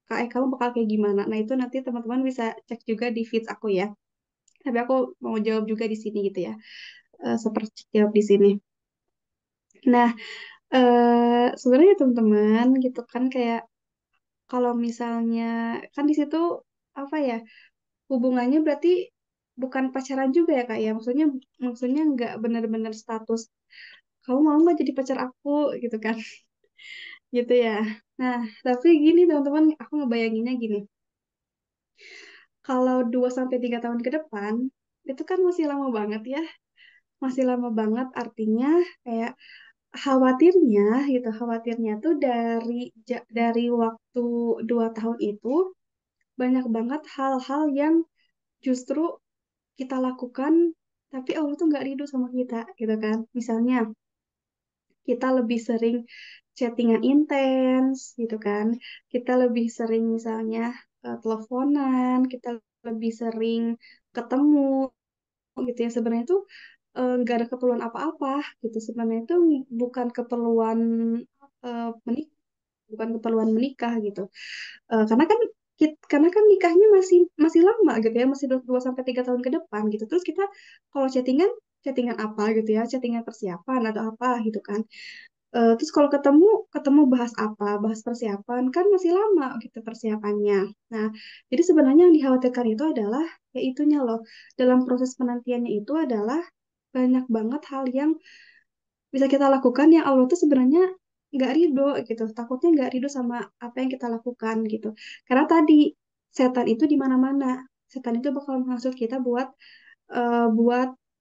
kamu bakal kayak gimana? Nah, itu nanti teman-teman bisa cek juga di feed aku ya. Tapi aku mau jawab juga di sini gitu ya. Seperti jawab di sini. Nah, sebenarnya teman-teman gitu kan kayak kalau misalnya kan di situ apa ya hubungannya berarti bukan pacaran juga ya kak ya maksudnya maksudnya nggak benar-benar status kamu mau nggak jadi pacar aku gitu kan gitu ya. Nah tapi gini teman-teman aku ngebayanginnya gini kalau 2 sampai 3 tahun ke depan itu kan masih lama banget ya masih lama banget artinya kayak khawatirnya gitu khawatirnya tuh dari waktu 2 tahun itu banyak banget hal-hal yang justru kita lakukan tapi Allah tuh nggak ridho sama kita gitu kan misalnya kita lebih sering chattingan intens gitu kan kita lebih sering misalnya teleponan kita lebih sering ketemu gitu ya sebenarnya itu nggak ada keperluan apa-apa gitu sebenarnya itu bukan keperluan menikah bukan keperluan menikah gitu. Karena kan karena kan nikahnya masih masih lama gitu ya, masih 2 sampai 3 tahun ke depan gitu. Terus kita kalau chattingan chattingan apa gitu ya, chattingan persiapan atau apa gitu kan. Terus kalau ketemu ketemu bahas apa, bahas persiapan kan masih lama gitu persiapannya. Nah, jadi sebenarnya yang dikhawatirkan itu adalah ya itunya loh. Dalam proses penantiannya itu adalah banyak banget hal yang bisa kita lakukan yang Allah tuh sebenarnya nggak ridho gitu. Takutnya nggak ridho sama apa yang kita lakukan gitu. Karena tadi setan itu di mana-mana. Setan itu bakal menghasut kita buat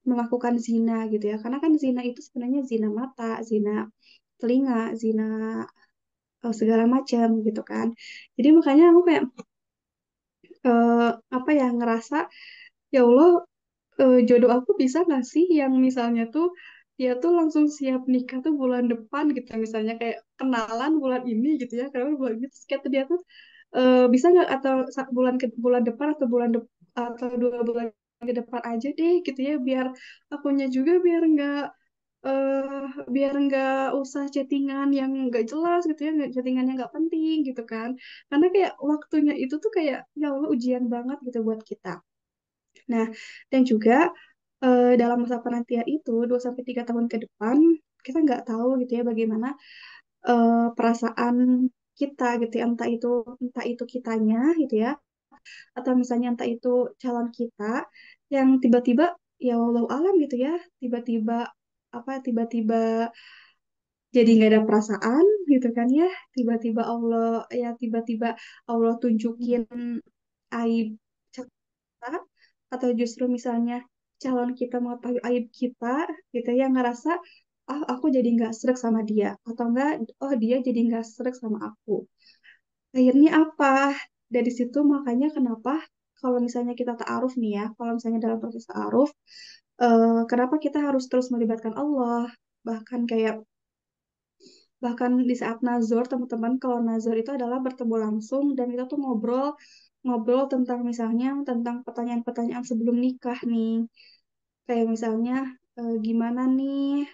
melakukan zina gitu ya. Karena kan zina itu sebenarnya zina mata, zina telinga, zina segala macam gitu kan. Jadi makanya aku kayak eh, apa ya ngerasa ya Allah jodoh aku bisa nggak sih yang misalnya tuh dia tuh langsung siap nikah tuh bulan depan gitu misalnya kayak kenalan bulan ini gitu ya karena bulan ini terus kayak tuh dia tuh bisa nggak atau bulan depan atau atau 2 bulan ke depan aja deh gitu ya biar akunya juga eh biar nggak usah chattingan yang nggak jelas gitu ya nggak chattingan yang nggak penting gitu kan karena kayak waktunya itu tuh kayak ya Allah ujian banget gitu buat kita. Nah, dan juga dalam masa penantian itu 2 sampai 3 tahun ke depan kita nggak tahu gitu ya bagaimana perasaan kita gitu ya entah itu kitanya gitu ya atau misalnya entah itu calon kita yang tiba-tiba ya walau alam gitu ya tiba-tiba tiba-tiba jadi nggak ada perasaan gitu kan ya tiba-tiba Allah tunjukin aib kita, atau justru misalnya calon kita mengetahui aib kita, gitu ya, ngerasa, ah aku jadi nggak srek sama dia, atau enggak, oh dia jadi nggak srek sama aku. Akhirnya apa? Dari situ makanya kenapa kalau misalnya kita ta'aruf nih ya, kalau misalnya dalam proses ta'aruf, kenapa kita harus terus melibatkan Allah? Bahkan kayak bahkan di saat nazar teman-teman, kalau nazar itu adalah bertemu langsung dan kita tuh ngobrol ngobrol tentang misalnya tentang pertanyaan-pertanyaan sebelum nikah nih. Kayak misalnya gimana nih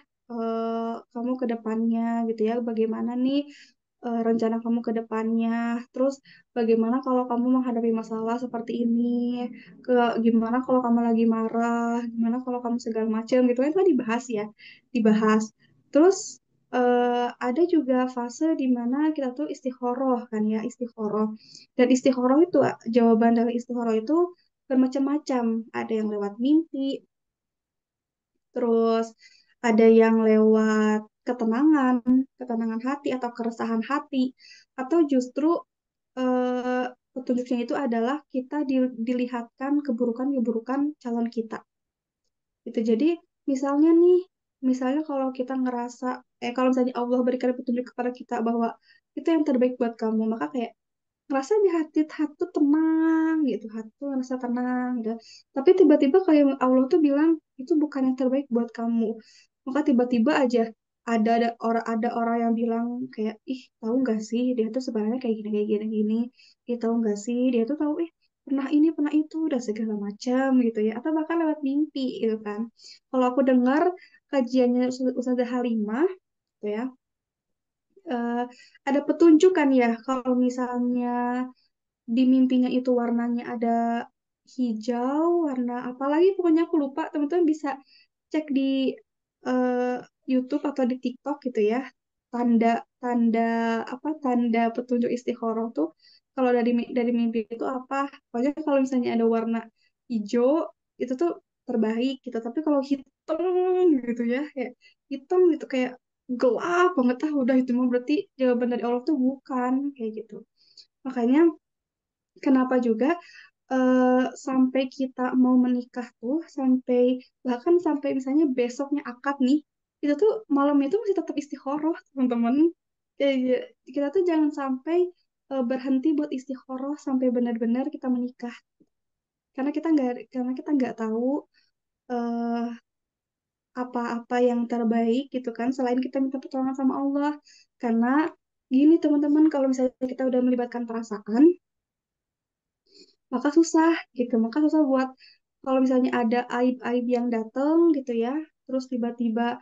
kamu ke depannya gitu ya, bagaimana nih rencana kamu ke depannya, terus bagaimana kalau kamu menghadapi masalah seperti ini, ke gimana kalau kamu lagi marah, gimana kalau kamu segala macam gitu kan, itu kan dibahas ya, dibahas. Terus ada juga fase di mana kita tuh istikharah kan ya, istikharah. Dan istikharah itu jawaban dari istikharah itu bermacam-macam, ada yang lewat mimpi, terus ada yang lewat ketenangan, ketenangan hati atau keresahan hati, atau justru petunjuknya itu adalah kita dilihatkan keburukan-keburukan calon kita. Itu jadi misalnya nih, misalnya kalau kita ngerasa, kalau misalnya Allah berikan petunjuk kepada kita bahwa itu yang terbaik buat kamu, maka kayak ngerasa di hati tuh tenang gitu, hati tuh ngerasa tenang gitu. Tapi tiba-tiba kayak Allah tuh bilang itu bukan yang terbaik buat kamu. Maka tiba-tiba aja ada orang yang bilang kayak, ih tahu nggak sih dia tuh sebenarnya kayak gini gini. Ih tahu nggak sih dia tuh tahu pernah ini pernah itu dan segala macam gitu ya. Atau bahkan lewat mimpi gitu kan. Kalau aku dengar kajiannya Ustazah Halimah gitu ya, eh, ada petunjuk kan ya kalau misalnya di mimpinya itu warnanya ada hijau, warna apalagi pokoknya aku lupa, teman-teman bisa cek di eh, YouTube atau di TikTok gitu ya. Tanda tanda tanda petunjuk istikharah tuh kalau dari mimpi itu apa? Pokoknya kalau misalnya ada warna hijau itu tuh terbaik gitu. Tapi kalau hitam gitu ya, kayak hitam gitu kayak gelap banget, udah itu mah berarti jawaban dari Allah tuh bukan kayak gitu. Makanya kenapa juga sampai kita mau menikah tuh, sampai bahkan sampai misalnya besoknya akad nih, itu tuh malam itu masih tetap istikharah, teman-teman. Kayak kita tuh jangan sampai berhenti buat istikharah sampai benar-benar kita menikah. Karena kita nggak tahu eh, apa-apa yang terbaik gitu kan, selain kita minta pertolongan sama Allah. Karena gini teman-teman, kalau misalnya kita udah melibatkan perasaan, maka susah gitu, maka susah buat kalau misalnya ada aib-aib yang datang gitu ya, terus tiba-tiba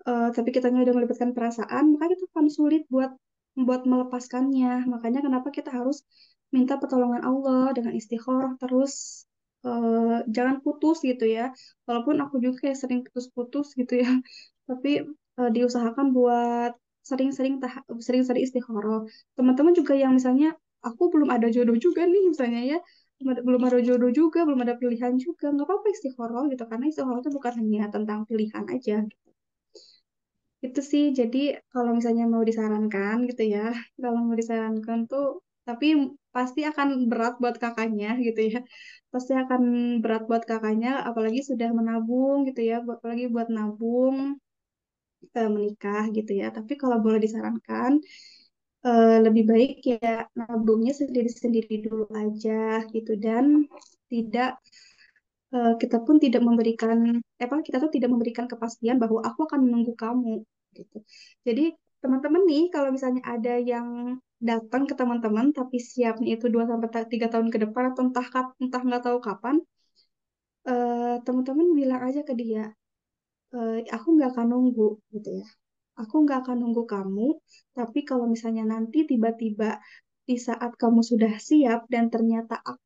tapi kitanya udah melibatkan perasaan, maka itu akan sulit buat buat melepaskannya. Makanya kenapa kita harus minta pertolongan Allah dengan istikharah terus, jangan putus gitu ya, walaupun aku juga kayak sering putus-putus gitu ya, tapi diusahakan buat sering-sering istikharah. Teman-teman juga yang misalnya aku belum ada jodoh juga nih misalnya ya, belum ada jodoh juga, belum ada pilihan juga, nggak apa-apa istikharah gitu, karena istikharah itu bukan hanya tentang pilihan aja. Itu sih, jadi kalau misalnya mau disarankan gitu ya, kalau mau disarankan tuh, tapi pasti akan berat buat kakaknya gitu ya. Pasti akan berat buat kakaknya, apalagi sudah menabung gitu ya, apalagi buat nabung menikah gitu ya. Tapi kalau boleh disarankan, lebih baik ya nabungnya sendiri-sendiri dulu aja gitu, dan tidak kita pun tidak memberikan kita tuh tidak memberikan kepastian bahwa aku akan menunggu kamu gitu. Jadi teman-teman nih kalau misalnya ada yang datang ke teman-teman tapi siapnya itu 2 sampai 3 tahun ke depan atau entah nggak tahu kapan, teman-teman bilang aja ke dia, aku nggak akan nunggu gitu ya. Aku nggak akan nunggu kamu, tapi kalau misalnya nanti tiba-tiba di saat kamu sudah siap dan ternyata apa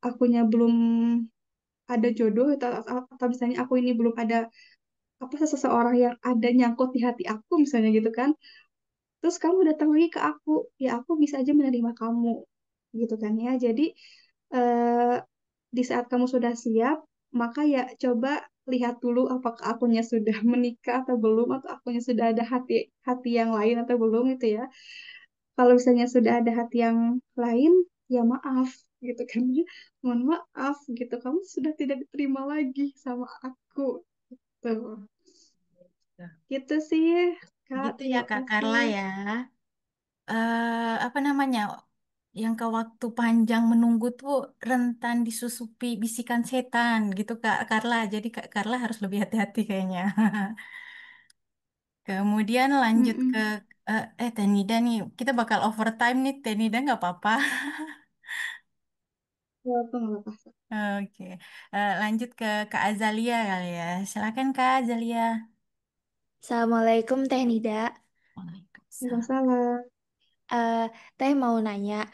akunya belum ada jodoh, atau misalnya aku ini belum ada seseorang yang ada nyangkut di hati aku misalnya gitu kan, terus kamu datang lagi ke aku, ya aku bisa aja menerima kamu gitu kan ya. Jadi eh, di saat kamu sudah siap, maka ya coba lihat dulu apakah akunya sudah menikah atau belum, atau akunya sudah ada hati hati yang lain atau belum gitu ya. Kalau misalnya sudah ada hati yang lain, ya maaf gitu kan ya. Mohon maaf gitu, kamu sudah tidak diterima lagi sama aku. Tuh, gitu sih Kak, Gitu ya terima Kak kasih. Karla ya. Apa namanya? Yang ke waktu panjang menunggu tuh rentan disusupi bisikan setan gitu Kak Karla. Jadi Kak Karla harus lebih hati-hati kayaknya. Kemudian lanjut ke Mm-mm. Tenida nih. Kita bakal overtime nih Tenida nggak apa-apa. Ya, apa nggak apa-apa. Oke. Lanjut ke Kak Azalia kali ya. Silakan Kak Azalia. Assalamualaikum Teh Nida. Waalaikumsalam. Waalaikumsalam. Eh, Teh mau nanya,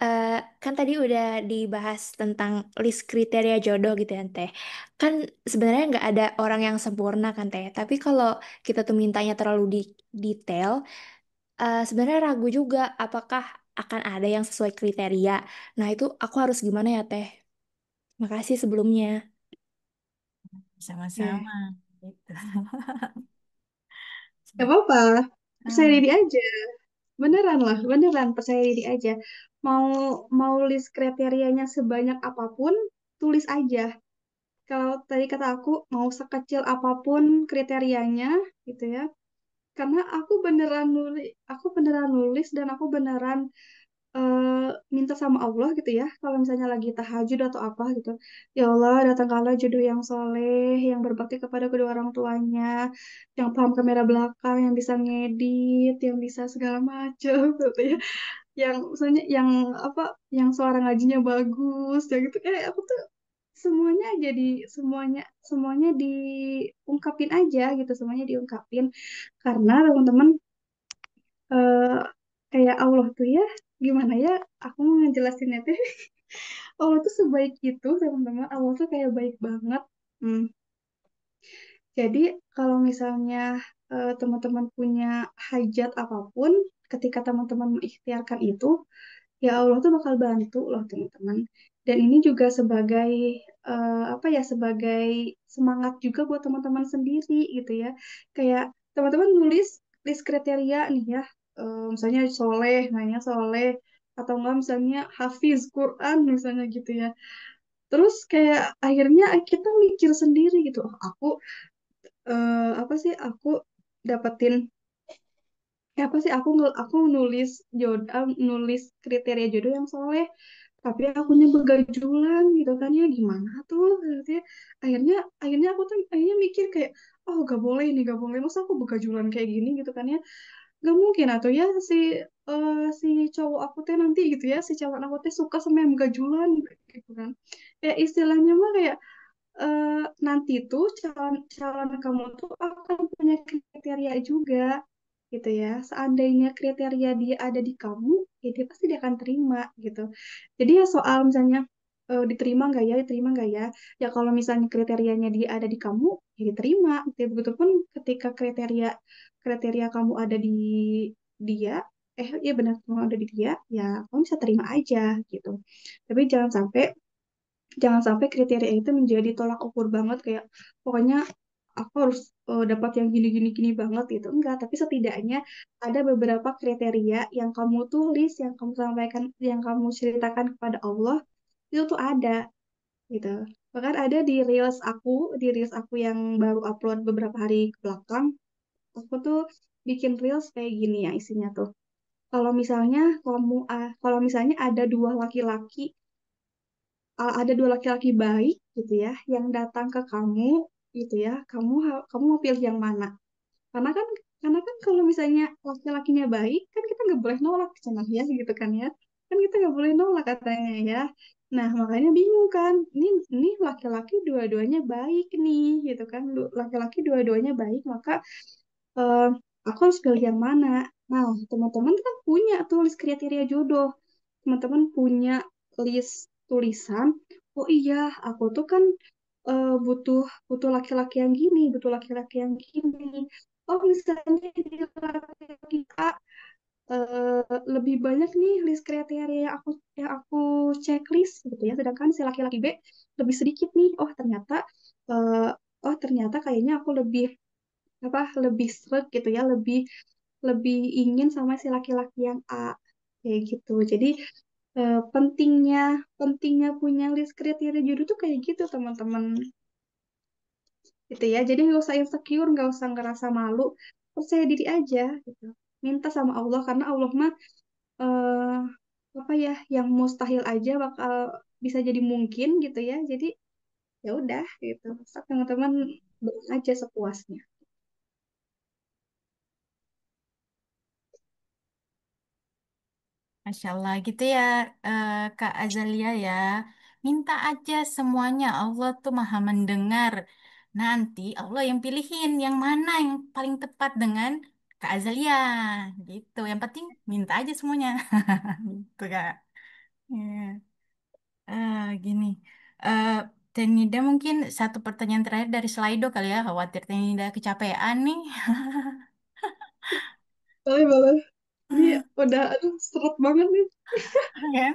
eh, kan tadi udah dibahas tentang list kriteria jodoh gitu ya Teh. Kan sebenarnya nggak ada orang yang sempurna kan Teh. Tapi kalau kita tuh mintanya terlalu detail, sebenarnya ragu juga apakah akan ada yang sesuai kriteria. Nah itu aku harus gimana ya Teh? Makasih sebelumnya. Ya, Sama-sama. Gitu. gak Sudah. apa-apa. Percaya Ah, diri aja. Beneran lah, beneran percaya diri aja. Mau mau list kriterianya sebanyak apapun, tulis aja. Kalau tadi kata aku mau sekecil apapun kriterianya, gitu ya. Karena aku beneran nulis dan aku beneran minta sama Allah gitu ya, kalau misalnya lagi tahajud atau apa gitu, ya Allah datangkanlah jodoh yang soleh, yang berbakti kepada kedua orang tuanya, yang paham kamera belakang, yang bisa ngedit, yang bisa segala macam gitu ya, yang misalnya yang apa, yang suara ngajinya bagus, ya gitu kayak aku tuh semuanya jadi semuanya semuanya diungkapin aja gitu, semuanya diungkapin karena teman-teman, eh, kayak Allah tuh ya, gimana ya, aku mau ngejelasinnya tuh. Allah tuh sebaik itu teman-teman, Allah tuh kayak baik banget. Hmm. Jadi kalau misalnya teman-teman punya hajat apapun, ketika teman-teman mengikhtiarkan itu, ya Allah tuh bakal bantu loh teman-teman. Dan ini juga sebagai apa ya, sebagai semangat juga buat teman-teman sendiri gitu ya. Kayak teman-teman nulis list kriteria nih ya, misalnya soleh, nanya soleh, atau enggak misalnya hafiz Quran misalnya gitu ya. Terus kayak akhirnya kita mikir sendiri gitu, oh, aku apa sih aku dapetin, ya apa sih aku nulis jodoh, nulis kriteria jodoh yang soleh, tapi akunya begajulan gitu kan ya, gimana tuh gitu ya. akhirnya akhirnya aku tuh akhirnya mikir kayak, oh gak boleh nih, gak boleh, masa aku begajulan kayak gini gitu kan ya. Gak mungkin atau ya si cowok aku teh nanti gitu ya, si cowok aku teh suka sama yang begajulan gitu kan. Kayak istilahnya mah kayak, nanti tuh calon calon kamu tuh akan punya kriteria juga gitu ya. Seandainya kriteria dia ada di kamu, ya dia pasti dia akan terima gitu. Jadi ya soal misalnya diterima nggak ya, diterima nggak ya. Ya kalau misalnya kriterianya dia ada di kamu, ya diterima. Gitu. Begitupun ketika kriteria kriteria kamu ada di dia, iya benar kamu ada di dia, ya kamu bisa terima aja gitu. Tapi jangan sampai kriteria itu menjadi tolak ukur banget kayak pokoknya aku harus dapat yang gini gini gini banget gitu, enggak, tapi setidaknya ada beberapa kriteria yang kamu tulis, yang kamu sampaikan, yang kamu ceritakan kepada Allah, itu tuh ada gitu. Bahkan ada di reels aku yang baru upload beberapa hari ke belakang, aku tuh bikin reels kayak gini ya isinya tuh, kalau misalnya ada dua laki-laki baik gitu ya yang datang ke kamu gitu ya, kamu mau pilih yang mana? Karena kan kalau misalnya laki-lakinya baik kan kita nggak boleh nolak cenah ya gitu kan kita nggak boleh nolak katanya ya. Nah makanya bingung kan, ini laki-laki dua-duanya baik nih gitu kan, laki-laki dua-duanya baik, maka eh, aku harus pilih yang mana? Nah, teman-teman kan punya tuh list kriteria jodoh. Teman-teman punya list tulisan, oh iya, aku tuh kan butuh butuh laki-laki yang gini, butuh laki-laki yang gini. Oh, misalnya di laki-laki A lebih banyak nih list kriteria yang aku checklist gitu ya, sedangkan si laki-laki B lebih sedikit nih. Eh, oh ternyata kayaknya aku lebih sreg gitu ya, lebih lebih ingin sama si laki-laki yang A kayak gitu. Jadi pentingnya pentingnya punya list kriteria jodoh tuh kayak gitu teman-teman gitu ya. Jadi nggak usah insecure, nggak usah ngerasa malu, percaya diri aja gitu. Minta sama Allah karena Allah mah eh, apa ya, yang mustahil aja bakal bisa jadi mungkin gitu ya. Jadi ya udah gitu. So, teman-teman berdoa aja sepuasnya. Masya Allah gitu ya, Kak Azalia ya. Minta aja semuanya. Allah tuh maha mendengar. Nanti Allah yang pilihin yang mana yang paling tepat dengan Kak Azalia. Gitu. Yang penting minta aja semuanya. Gitu Kak. Ya. Gini. Eh Tenida mungkin satu pertanyaan terakhir dari Slido kali ya. Khawatir Tenida kecapean nih. Boleh, boleh. Ini udah, aduh, seret banget nih. Kan?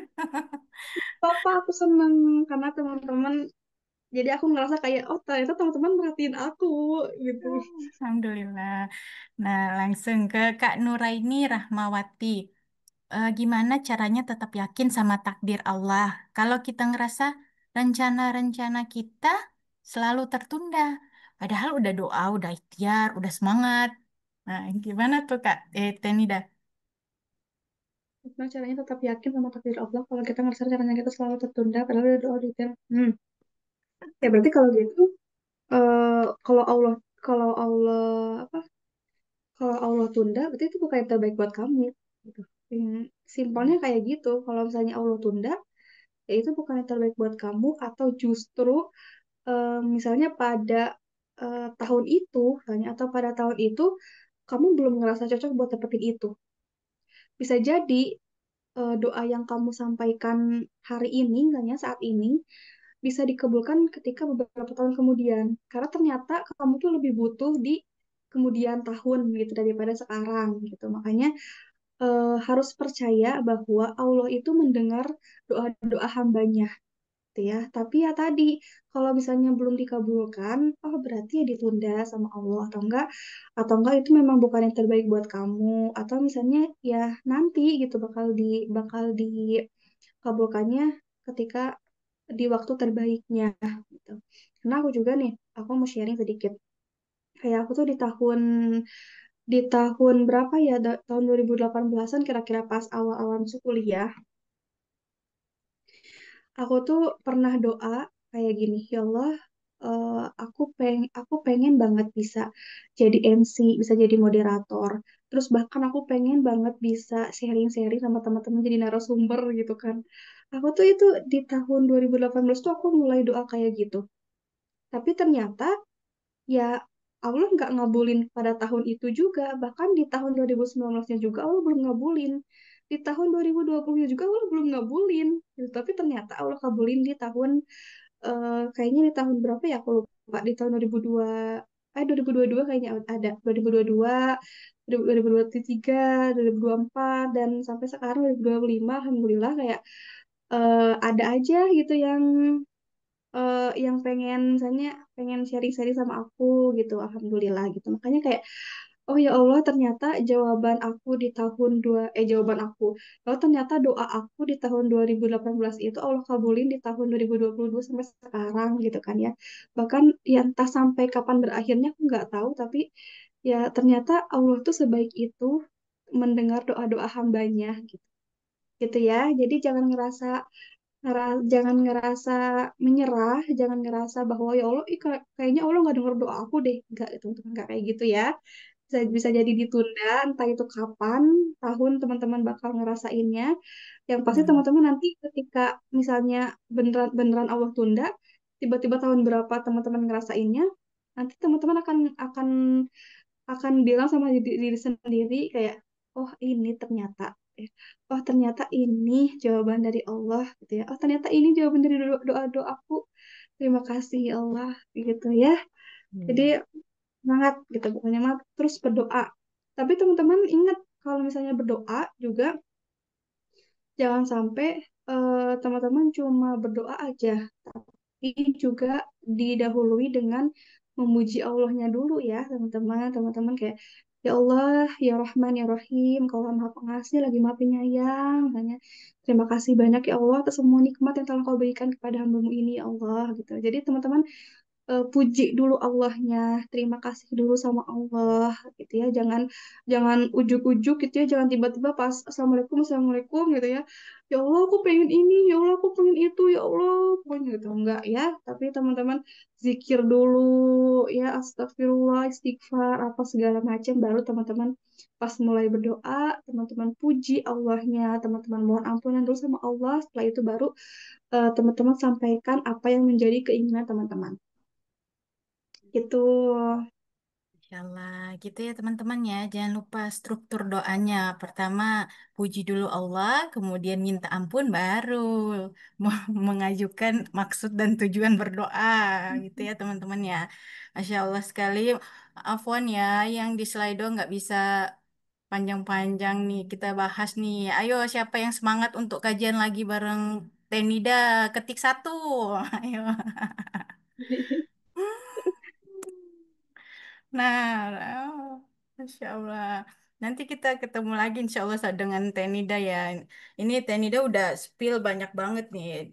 Papa, aku seneng karena teman-teman, jadi aku ngerasa kayak, oh ternyata teman-teman merhatiin aku gitu. Alhamdulillah. Nah, langsung ke Kak Nuraini Rahmawati. Gimana caranya tetap yakin sama takdir Allah? Kalau kita ngerasa rencana-rencana kita selalu tertunda. Padahal udah doa, udah ikhtiar, udah semangat. Nah, gimana tuh Kak? Tenida. Gimana caranya tetap yakin sama takdir Allah kalau kita ngerasa caranya kita selalu tertunda padahal udah doa gitu. Ya berarti kalau gitu, eh kalau Allah kalau Allah apa kalau Allah tunda berarti itu bukan yang terbaik buat kamu gitu. Simpelnya kayak gitu. Kalau misalnya Allah tunda, ya itu bukan yang terbaik buat kamu atau justru misalnya pada tahun itu, misalnya atau pada tahun itu kamu belum ngerasa cocok buat dapetin itu. Bisa jadi doa yang kamu sampaikan hari ini, misalnya saat ini, bisa dikabulkan ketika beberapa tahun kemudian. Karena ternyata kamu tuh lebih butuh di kemudian tahun gitu daripada sekarang gitu. Makanya harus percaya bahwa Allah itu mendengar doa-doa hambanya gitu ya. Tapi ya tadi, kalau misalnya belum dikabulkan, oh berarti ya ditunda sama Allah atau enggak itu memang bukan yang terbaik buat kamu, atau misalnya ya nanti gitu bakal dikabulkannya ketika di waktu terbaiknya gitu. Karena aku juga nih, aku mau sharing sedikit. Kayak aku tuh di tahun berapa ya, tahun 2018-an kira-kira pas awal-awal masuk kuliah, aku tuh pernah doa kayak gini, ya Allah, aku pengen banget bisa jadi MC, bisa jadi moderator. Terus bahkan aku pengen banget bisa sharing-sharing sama teman-teman jadi narasumber gitu kan. Aku tuh itu di tahun 2018 tuh aku mulai doa kayak gitu. Tapi ternyata ya Allah nggak ngabulin pada tahun itu juga. Bahkan di tahun 2019-nya juga Allah belum ngabulin. Di tahun 2020-nya juga Allah belum ngabulin. Gitu. Tapi ternyata Allah kabulin di tahun, kayaknya di tahun berapa ya aku lupa. Di tahun 2022 kayaknya ada. 2022, 2023, 2024, dan sampai sekarang 2025, Alhamdulillah kayak ada aja gitu yang pengen misalnya pengen sharing-sharing sama aku gitu, alhamdulillah gitu. Makanya kayak, oh ya Allah, ternyata jawaban aku, oh ternyata doa aku di tahun 2018 itu Allah kabulin di tahun 2022 sampai sekarang gitu kan ya. Bahkan ya entah sampai kapan berakhirnya aku nggak tahu, tapi ya ternyata Allah tuh sebaik itu mendengar doa-doa hambanya gitu, gitu ya. Jadi jangan ngerasa menyerah, jangan ngerasa bahwa ya Allah, kayaknya Allah nggak denger doa aku deh. Enggak, itu teman-teman, nggak kayak gitu ya. Bisa jadi ditunda, entah itu kapan, tahun teman-teman bakal ngerasainnya. Yang pasti Hmm. teman-teman nanti ketika misalnya beneran beneran Allah tunda, tiba-tiba tahun berapa teman-teman ngerasainnya, nanti teman-teman akan bilang sama diri sendiri kayak, oh ini ternyata, oh ternyata ini jawaban dari Allah gitu ya, oh ternyata ini jawaban dari doaku, terima kasih ya Allah gitu ya. Jadi Hmm. semangat gitu pokoknya mah, terus berdoa. Tapi teman-teman ingat, kalau misalnya berdoa juga jangan sampai teman-teman cuma berdoa aja, ini juga didahului dengan memuji Allahnya dulu ya teman-teman. Teman-teman kayak, ya Ya Allah, ya Rahman, ya Rahim, Kau Maha Pengasih, lagi Maha Penyayang. Tanya, terima kasih banyak ya Allah atas semua nikmat yang telah Kau berikan kepada hambamu ini, ya Allah. Gitu. Jadi teman-teman puji dulu Allahnya, terima kasih dulu sama Allah, gitu ya. Jangan jangan ujuk-ujuk gitu ya, jangan tiba-tiba pas Assalamualaikum, Assalamualaikum gitu ya. Ya Allah, aku pengen ini, ya Allah, aku pengen itu, ya Allah, pokoknya gitu. Enggak ya, tapi teman-teman zikir dulu, ya astagfirullah, istighfar, apa segala macam, baru teman-teman pas mulai berdoa, teman-teman puji Allahnya, teman-teman mohon ampunan dulu sama Allah, setelah itu baru teman-teman sampaikan apa yang menjadi keinginan teman-teman. Gitu. Insyaallah, gitu ya teman-teman ya. Jangan lupa struktur doanya. Pertama, puji dulu Allah, kemudian minta ampun, baru mengajukan maksud dan tujuan berdoa. Gitu ya teman-teman ya. Masya Allah sekali. Afwan ya, yang di Slido nggak bisa panjang-panjang nih. Kita bahas nih. Ayo, siapa yang semangat untuk kajian lagi bareng Tenida? Ketik satu. Ayo. Nah, oh, Masya Allah. Nanti kita ketemu lagi Insya Allah dengan Tenida ya. Ini Tenida udah spill banyak banget nih.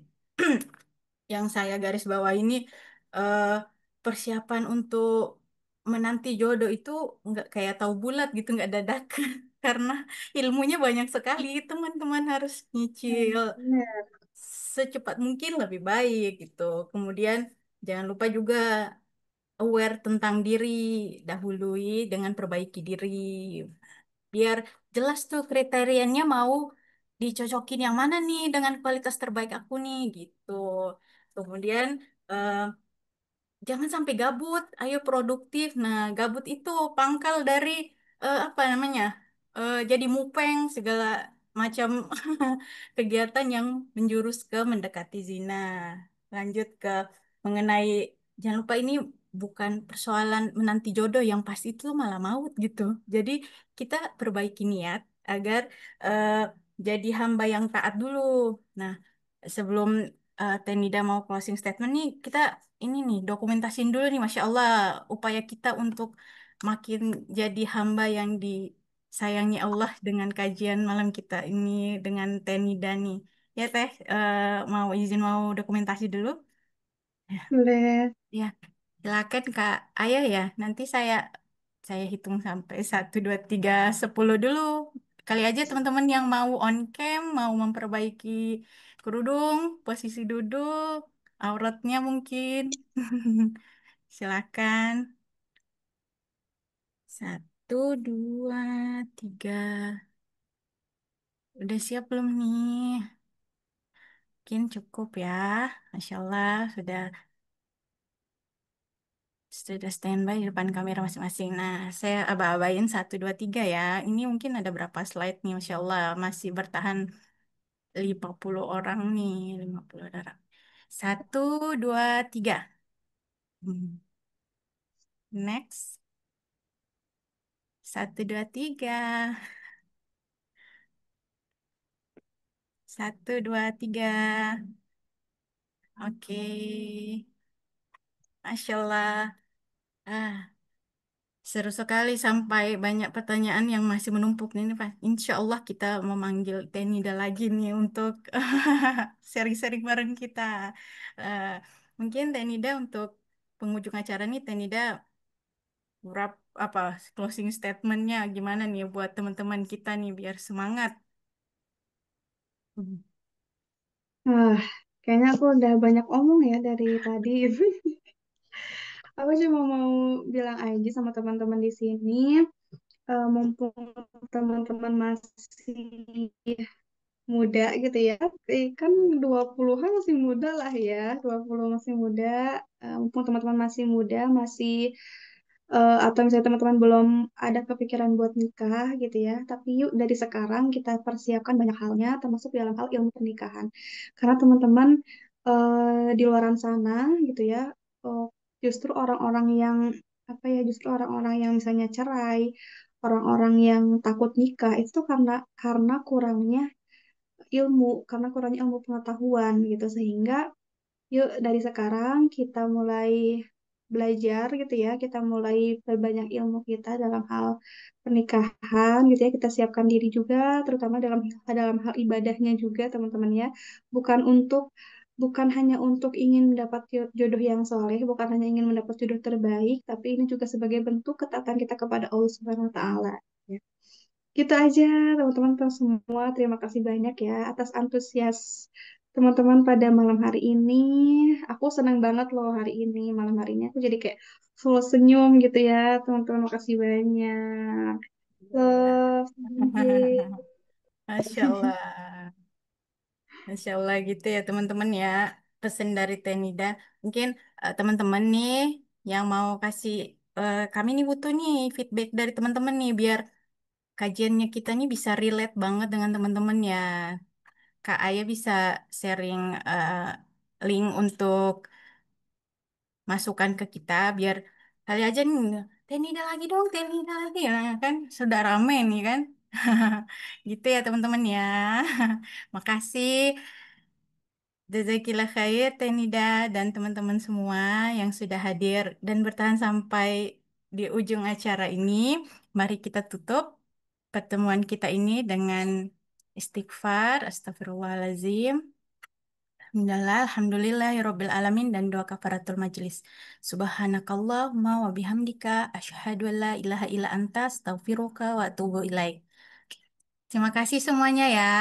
Yang saya garis bawah ini eh, persiapan untuk menanti jodoh itu nggak kayak tahu bulat gitu, nggak dadakan. Karena ilmunya banyak sekali. Teman-teman harus nyicil Benar. secepat mungkin lebih baik gitu. Kemudian jangan lupa juga aware tentang diri, dahului dengan perbaiki diri. Biar jelas tuh kriteriannya mau dicocokin yang mana nih dengan kualitas terbaik aku nih gitu. Kemudian eh, jangan sampai gabut, ayo produktif. Nah, gabut itu pangkal dari apa namanya? Jadi mupeng segala macam kegiatan yang menjurus ke mendekati zina. Lanjut ke mengenai jangan lupa ini bukan persoalan menanti jodoh yang pasti itu malah maut gitu. Jadi kita perbaiki niat agar eh, jadi hamba yang taat dulu. Nah, sebelum Tenida mau closing statement nih, kita ini nih dokumentasin dulu nih, Masya Allah, upaya kita untuk makin jadi hamba yang disayangi Allah dengan kajian malam kita ini dengan Tenida nih. Ya Teh, mau izin mau dokumentasi dulu? Boleh. Ya, silakan Kak Ayah ya. Nanti saya hitung sampai 1, 2, 3, 10 dulu. Kali aja teman-teman yang mau on cam, mau memperbaiki kerudung, posisi duduk, auratnya mungkin. Silakan. 1, 2, 3. Udah siap belum nih? Mungkin cukup ya. Masya Allah, sudah standby di depan kamera masing-masing. Nah, saya aba-abain 1, 2, 3 ya. Ini mungkin ada berapa slide nih, Masya Allah. Masih bertahan 50 orang nih, 50 orang. 1, 2, 3. Hmm. Next. 1, 2, 3. 1, 2, 3. Oke. Masya Allah. Ah, seru sekali sampai banyak pertanyaan yang masih menumpuk nih, Pak. Insya Allah kita memanggil Tenida lagi nih untuk sharing-sharing bareng kita. Eh, Mungkin Tenida untuk penghujung acara nih, Tenida wrap apa closing statementnya gimana nih buat teman-teman kita nih biar semangat. Hmm. Ah, kayaknya aku udah banyak omong ya dari tadi. Aku cuma mau bilang aja sama teman-teman di sini, mumpung teman-teman masih muda gitu ya. Kan 20-an masih muda lah ya, 20 masih muda. Mumpung teman-teman masih muda, masih atau misalnya teman-teman belum ada kepikiran buat nikah gitu ya. Tapi yuk dari sekarang kita persiapkan banyak halnya, termasuk dalam hal ilmu pernikahan. Karena teman-teman di luaran sana gitu ya, eh, justru orang-orang yang apa ya, justru orang-orang yang misalnya cerai, orang-orang yang takut nikah itu tuh karena kurangnya ilmu, karena kurangnya ilmu pengetahuan gitu. Sehingga yuk dari sekarang kita mulai belajar gitu ya, kita mulai perbanyak ilmu kita dalam hal pernikahan gitu ya, kita siapkan diri juga, terutama dalam hal ibadahnya juga teman-teman ya, bukan untuk bukan hanya untuk ingin mendapat jodoh yang soleh, bukan hanya ingin mendapat jodoh terbaik, tapi ini juga sebagai bentuk ketaatan kita kepada Allah Subhanahu Wa Taala. Ya. Gitu aja teman-teman semua. Terima kasih banyak ya atas antusias teman-teman pada malam hari ini. Aku senang banget loh hari ini. Malam hari ini aku jadi kayak full senyum gitu ya. Teman-teman makasih banyak. Love. Thank you. Masya Allah. Masya Allah gitu ya teman-teman ya. Pesan dari Tenida. Mungkin teman-teman nih yang mau kasih, kami nih butuh nih feedback dari teman-teman nih biar kajiannya kita nih bisa relate banget dengan teman-teman ya. Kak Aya bisa sharing link untuk masukan ke kita biar kali aja nih, Tenida lagi dong, Tenida lagi ya kan sudah rame nih kan. Gitu ya teman-teman ya. Makasih. Jazakillah khair, Tenida dan teman-teman semua yang sudah hadir dan bertahan sampai di ujung acara ini. Mari kita tutup pertemuan kita ini dengan istighfar, astagfirullahalazim. Alhamdulillah, alhamdulillahirabbil alamin dan doa kafaratul majlis. Subhanakallahumma wa bihamdika asyhadu an la ilaha illa anta astaghfiruka wa atubu ilaik. Terima kasih semuanya ya.